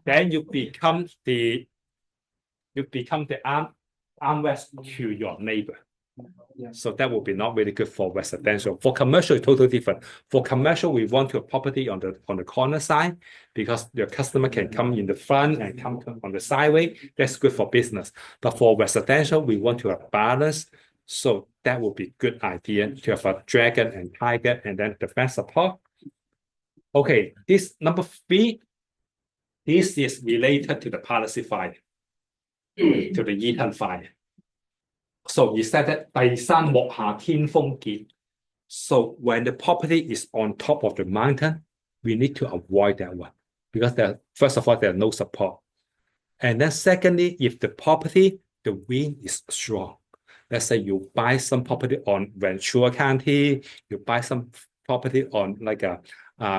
then you become the armrest to your neighbor. So that will be not really good for residential. For commercial, it's totally different. For commercial, we want a property on the corner side because your customer can come in the front and come on the sideway. That's good for business. But for residential, we want to have balance. So that would be good idea to have a dragon and tiger and then the best support. Okay, this number 3, this is related to the policy fire, to the Eaton fire. So it said that 第三幕下天風結. So when the property is on top of the mountain, we need to avoid that one because first of all, there are no support. And then secondly, if the property, the wind is strong. Let's say you buy some property on Ventura County, you buy some property on like a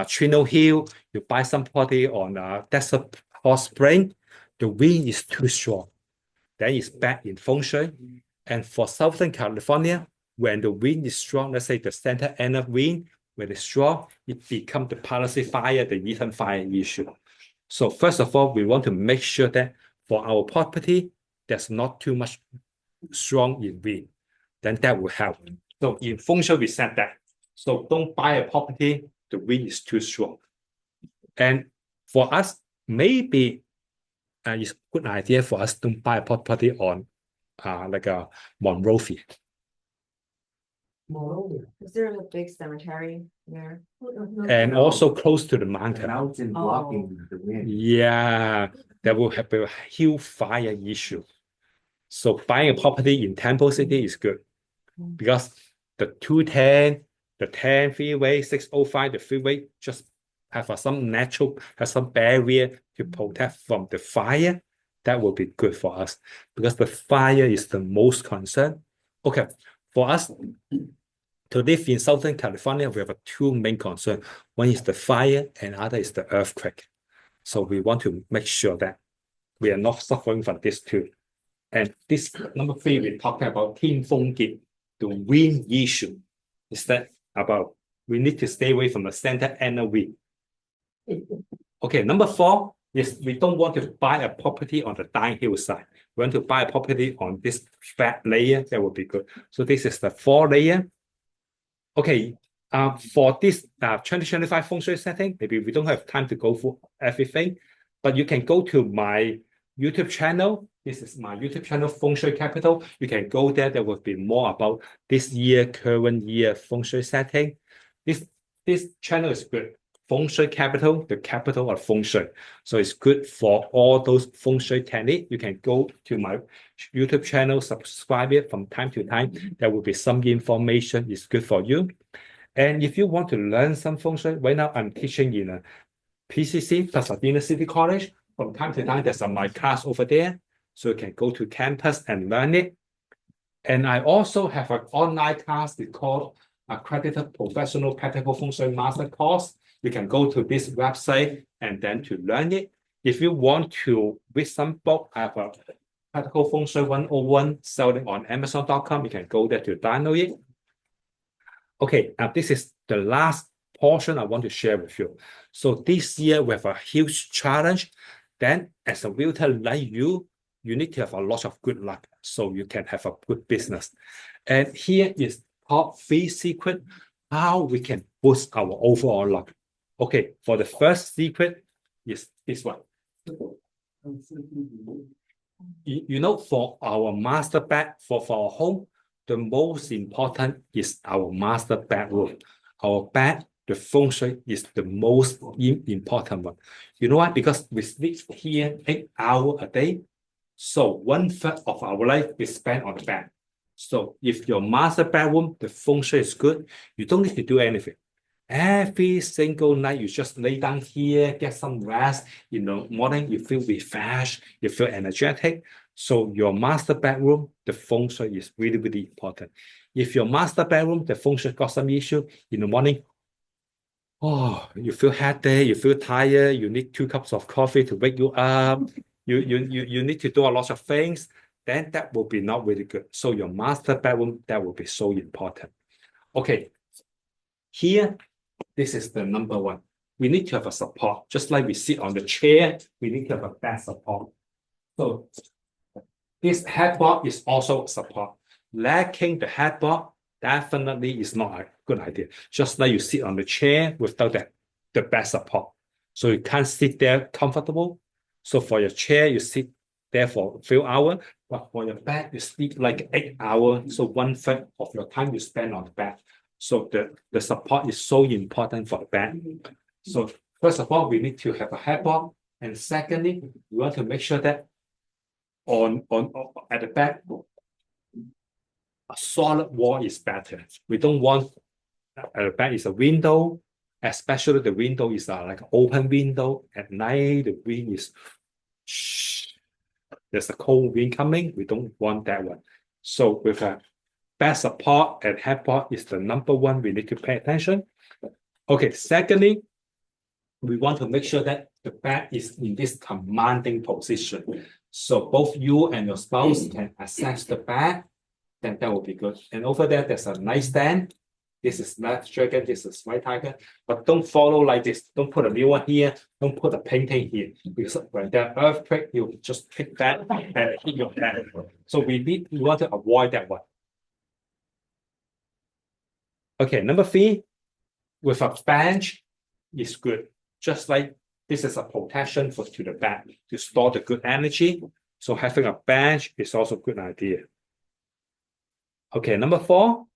Chino Hill, you buy some property on Desert Hot Spring, the wind is too strong. Then it's bad in Feng Shui. And for Southern California, when the wind is strong, let's say the center end of wind, when it's strong, it becomes the policy fire, the Eaton fire issue. So first of all, we want to make sure that for our property, there's not too much strong in wind. Then that will help. So in Feng Shui, we said that. So don't buy a property, the wind is too strong. And for us, maybe it's a good idea for us to buy a property on like a Monrovia.
Is there a big cemetery there?
And also close to the mountain.
Mountain blocking the wind.
Yeah, that will have a huge fire issue. So buying a property in Temple City is good because the 210, the 10 freeway, 605, the freeway just have some barrier to protect from the fire. That will be good for us because the fire is the most concern. Okay, for us to live in Southern California, we have 2 main concerns. One is the fire and other is the earthquake. So we want to make sure that we are not suffering from this too. And this number 3, we're talking about 天風結, the wind issue. Is that about we need to stay away from the center and the wind. Okay, number 4 is we don't want to buy a property on the downhill side. We want to buy a property on this flat layer. That would be good. So this is the 4 layer. Okay, for this 2025 Feng Shui setting, maybe we don't have time to go through everything, but you can go to my YouTube channel. This is my YouTube channel, Feng Shui Capital. You can go there. There will be more about this year, current year Feng Shui setting. This channel is good. Feng Shui Capital, the capital of Feng Shui. So it's good for all those Feng Shui techniques. You can go to my YouTube channel, subscribe it from time to time. There will be some information. It's good for you. And if you want to learn some Feng Shui, right now I'm teaching in a PCC, Pasadena City College. From time to time, there's my class over there. So you can go to campus and learn it. And I also have an online class. It's called Accredited Professional Practical Feng Shui Master Course. You can go to this website and then to learn it. If you want to read some book, I have a Practical Feng Shui 101 selling on Amazon.com. You can go there to download it. Okay, now this is the last portion I want to share with you. So this year we have a huge challenge. Then as a realtor like you need to have a lot of good luck so you can have a good business. And here is top 3 secrets how we can boost our overall luck. Okay, for the first secret is this one. You know, for our master bed, for our home, the most important is our master bedroom. Our bed, the Feng Shui is the most important one. You know why? Because we sleep here 8 hours a day. So 1/3 of our life is spent on the bed. So if your master bedroom, the Feng Shui is good, you don't need to do anything. Every single night, you just lay down here, get some rest. In the morning, you feel refreshed, you feel energetic. So your master bedroom, the Feng Shui is really, really important. If your master bedroom, the Feng Shui got some issue, in the morning, you feel headache, you feel tired, you need 2 cups of coffee to wake you up. You need to do a lot of things. Then that will be not really good. So your master bedroom, that will be so important. Okay, here, this is the number 1. We need to have a support. Just like we sit on the chair, we need to have a back support. So this headboard is also support. lacking the headboard, definitely is not a good idea. Just like you sit on the chair without the back support. So you can't sit there comfortable. So for your chair, you sit there for a few hours, but for your back, you sleep like 8 hours. So 1/3 of your time you spend on the back. So the support is so important for the back. So first of all, we need to have a headboard. And secondly, we want to make sure that on at the back, a solid wall is better. We don't want at the back is a window, especially the window is like an open window. At night, the wind is there's a cold wind coming. We don't want that one. So with a back support and headboard is the number one we need to pay attention. Okay, secondly, we want to make sure that the back is in this commanding position. So both you and your spouse can access the back, then that will be good. And over there, there's a nightstand. This is left dragon, this is white tiger. But don't follow like this. Don't put a new one here. Don't put a painting here. Because when there's earthquake, you just hit that and hit your head. So we want to avoid that one. Okay, number 3, with a bench is good. Just like this is a protection to the back to store the good energy. So having a bench is also a good idea. Okay, number 4,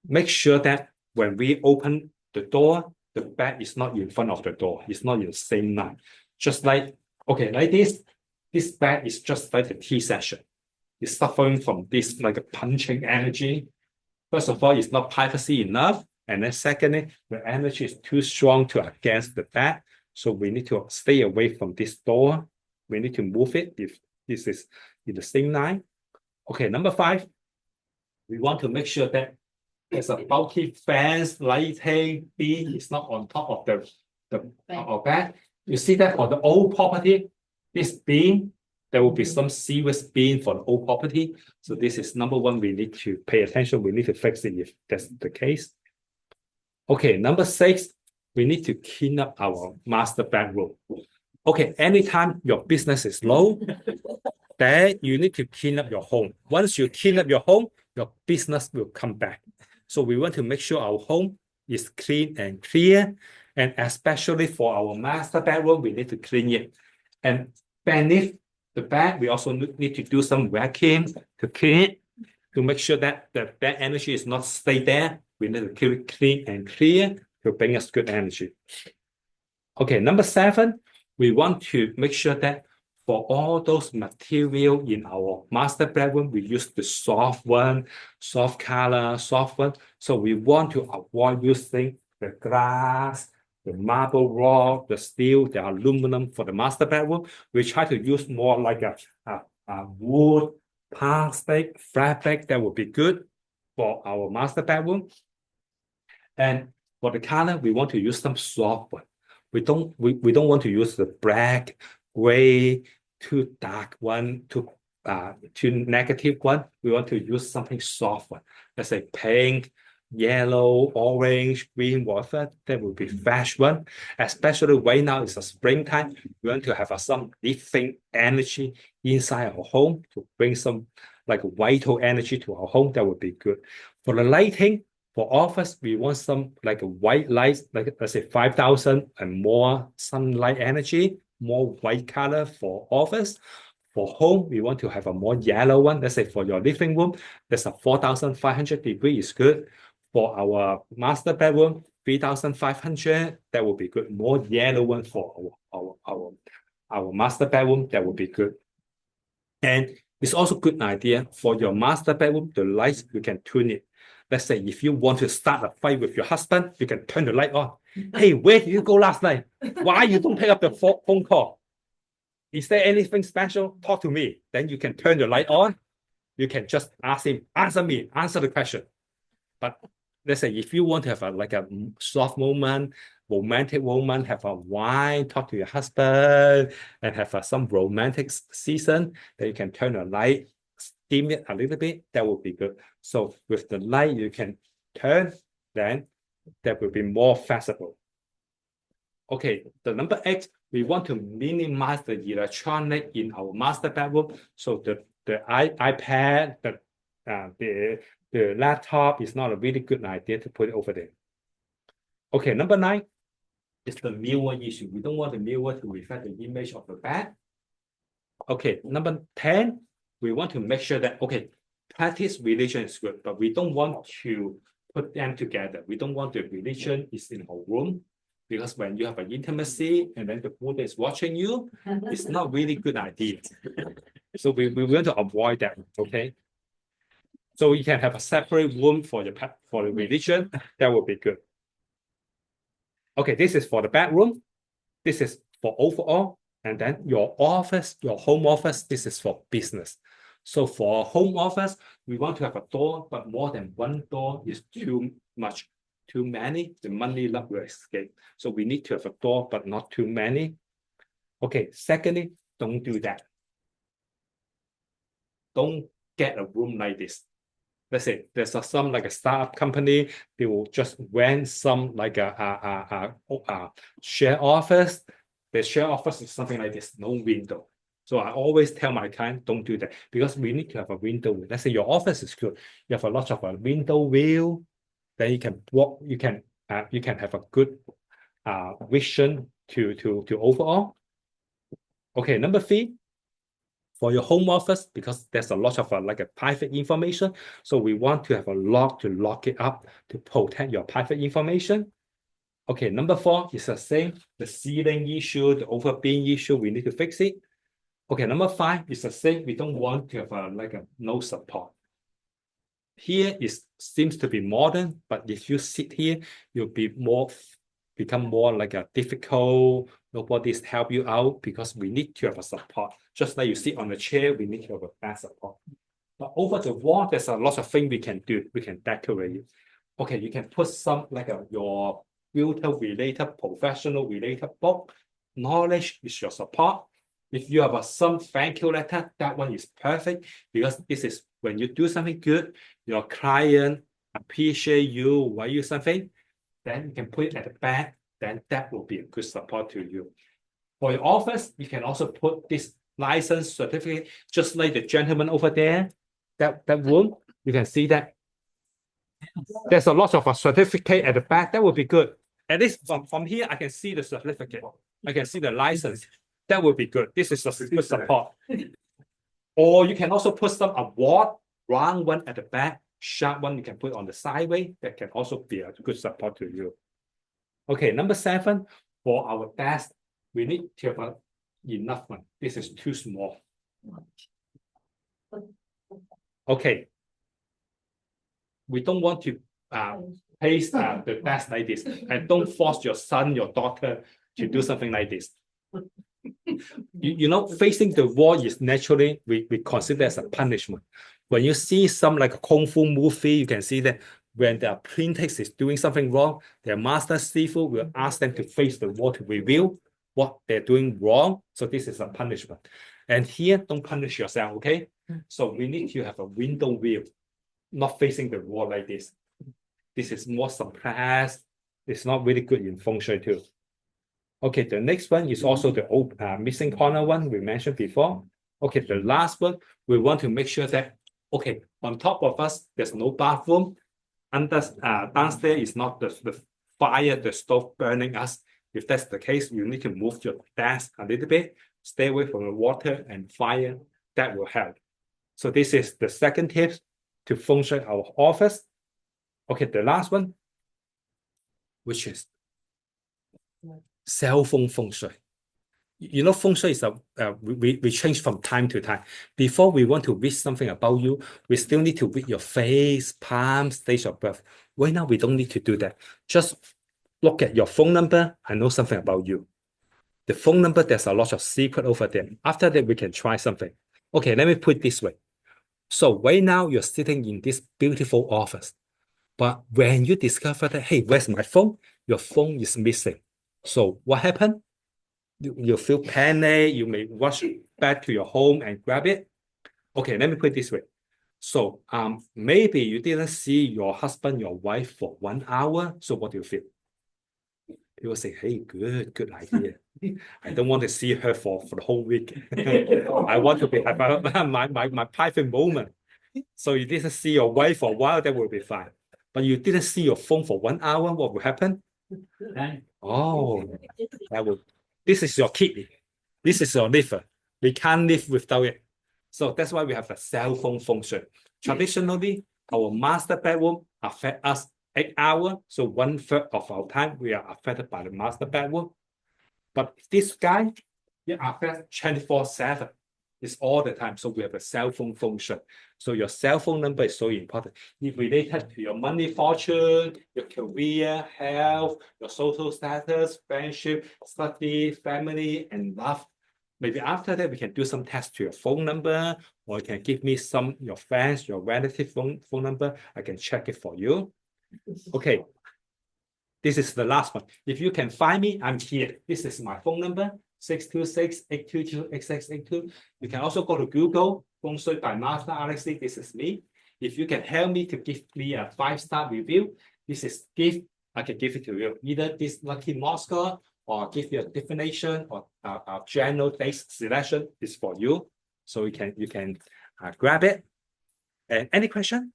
make sure that when we open the door, the back is not in front of the door. It's not in the same line. Just like, okay, like this back is just like the tea session. It's suffering from this like a punching energy. First of all, it's not privacy enough. And then secondly, the energy is too strong to against the back. So we need to stay away from this door. We need to move it if this is in the same line. Okay, number 5, we want to make sure that there's a bulky fence, lighting, beam is not on top of the back. You see that for the old property, this beam, there will be some serious beam for the old property. So this is number 1, we need to pay attention. We need to fix it if that's the case. Okay, number 6, we need to clean up our master bedroom. Okay, anytime your business is low, then you need to clean up your home. Once you clean up your home, your business will come back. So we want to make sure our home is clean and clear. And especially for our master bedroom, we need to clean it. And beneath the bed, we also need to do some vacuum to clean it, to make sure that the bad energy is not stay there. We need to keep it clean and clear to bring us good energy. Okay, number 7, we want to make sure that for all those material in our master bedroom, we use the soft one, soft color, soft one. So we want to avoid using the glass, the marble rock, the steel, the aluminum for the master bedroom. We try to use more like a wood, plastic, fabric that would be good for our master bedroom. And for the color, we want to use some soft one. We don't want to use the black, gray, too dark one, too negative one. We want to use something soft one. Let's say pink, yellow, orange, green, whatever. That will be fresh one. Especially right now it's a springtime. We want to have some living energy inside our home to bring some like vital energy to our home. That would be good. For the lighting, for office, we want some like a white light, like let's say 5,000 and more sunlight energy, more white color for office. For home, we want to have a more yellow one. Let's say for your living room, there's a 4,500 degree is good. For our master bedroom, 3,500, that will be good. More yellow one for our master bedroom, that would be good. And it's also a good idea for your master bedroom, the lights, you can tune it. Let's say if you want to start a fight with your husband, you can turn the light on. Hey, where did you go last night? Why you don't pick up the phone call? Is there anything special? Talk to me. Then you can turn the light on. You can just ask him, answer the question. But let's say if you want to have a soft moment, romantic moment, have a wine, talk to your husband, and have some romantic season, then you can turn the light, dim it a little bit. That would be good. So with the light, you can turn, then that will be more flexible. Okay, the number 8, we want to minimize the electronic in our master bedroom. So the iPad, the laptop is not a really good idea to put it over there. Okay, number 9 is the mirror issue. We don't want the mirror to reflect the image of the bed. Okay, number 10, we want to make sure that, okay, practice religion is good, but we don't want to put them together. We don't want the religion is in our room, because when you have an intimacy and then the Buddha is watching you, it's not really good idea. So we want to avoid that, okay? So you can have a separate room for the religion. That would be good. Okay, this is for the bedroom. This is for overall. And then your office, your home office, this is for business. So for home office, we want to have a door, but more than one door is too much. Too many, the money will escape. So we need to have a door, but not too many. Okay, secondly, don't do that. Don't get a room like this. Let's say there's some like a startup company, they will just rent some like a share office. The share office is something like this, no window. So I always tell my client, don't do that, because we need to have a window. Let's say your office is good, you have a lot of a window view, then you can walk, you can have a good vision to overall. Okay, number 3. For your home office, because there's a lot of like a private information, so we want to have a lock to lock it up to protect your private information. Okay, number 4 is the same, the ceiling issue, the overbeing issue, we need to fix it. Okay, number 5 is the same, we don't want to have like a no support. Here seems to be modern, but if you sit here, you'll become more like a difficult. Nobody's help you out, because we need to have a support. Just like you sit on a chair, we need to have a back support. But over the wall, there's a lot of things we can do. We can decorate it. Okay, you can put some like your realtor related, professional related book. Knowledge is your support. If you have some thank you letter, that one is perfect, because this is when you do something good, your client appreciate you, write you something, then you can put it at the back, then that will be a good support to you. For your office, you can also put this license certificate, just like the gentleman over there, that room, you can see that there's a lot of a certificate at the back. That would be good. At least from here, I can see the certificate. I can see the license. That would be good. This is a good support. Or you can also put some award, round one at the back, sharp one you can put on the sideway. That can also be a good support to you. Okay, number 7, for our desk, we need to have enough one. This is too small. Okay. We don't want to place the desk like this, and don't force your son, your daughter to do something like this. You know, facing the wall is naturally, we consider as a punishment. When you see some like a Kung Fu movie, you can see that when the apprentice is doing something wrong, their master Sifu will ask them to face the wall to reveal what they're doing wrong. So this is a punishment. And here, don't punish yourself, okay? So we need to have a window view, not facing the wall like this. This is more suppressed. It's not really good in Feng Shui too. Okay, the next one is also the missing corner one we mentioned before. Okay, the last one, we want to make sure that, okay, on top of us, there's no bathroom. Downstairs is not the fire, the stove burning us. If that's the case, you need to move your desk a little bit, stay away from the water and fire. That will help. So this is the second tip to Feng Shui our office. Okay, the last one, which is cell phone Feng Shui. You know, Feng Shui is we change from time to time. Before we want to read something about you, we still need to read your face, palms, date of birth. Right now, we don't need to do that. Just look at your phone number. I know something about you. The phone number, there's a lot of secret over there. After that, we can try something. Okay, let me put it this way. So right now, you're sitting in this beautiful office. But when you discover that, hey, where's my phone? Your phone is missing. So what happened? You feel panic, you may rush back to your home and grab it. Okay, let me put it this way. So maybe you didn't see your husband, your wife for 1 hour. So what do you feel? People say, hey, good idea. I don't want to see her for the whole week. I want to have my private moment. So you didn't see your wife for a while, that will be fine. But you didn't see your phone for 1 hour, what will happen? Oh, that will. This is your kidney. This is your liver. We can't live without it. So that's why we have a cell phone function. Traditionally, our master bedroom affect us 8 hours. So 1/3 of our time we are affected by the master bedroom. But this guy, it affects 24/7. It's all the time. So we have a cell phone function. So your cell phone number is so important. It related to your money fortune, your career, health, your social status, friendship, study, family, and love. Maybe after that, we can do some tests to your phone number, or you can give me some your friends, your relative phone number. I can check it for you. Okay. This is the last one. If you can find me, I'm here. This is my phone number, 626-822-8682. You can also go to Google, Feng Shui by Master Alex Lee. This is me. If you can help me to give me a 5-star review, this is gift. I can give it to you. Either this lucky Moscow or give you a definition or a general taste selection is for you. So you can grab it. And any question?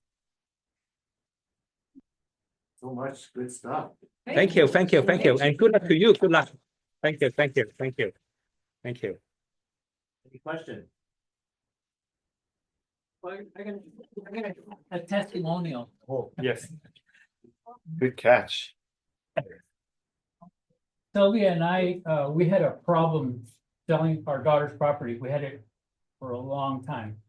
So much good stuff.
Thank you. And good luck to you. Good luck. Thank you.
Any question?
I got a testimonial.
Oh,
Yes.
good catch.
Sylvia and I, we had a problem selling our daughter's property. We had it for a long time.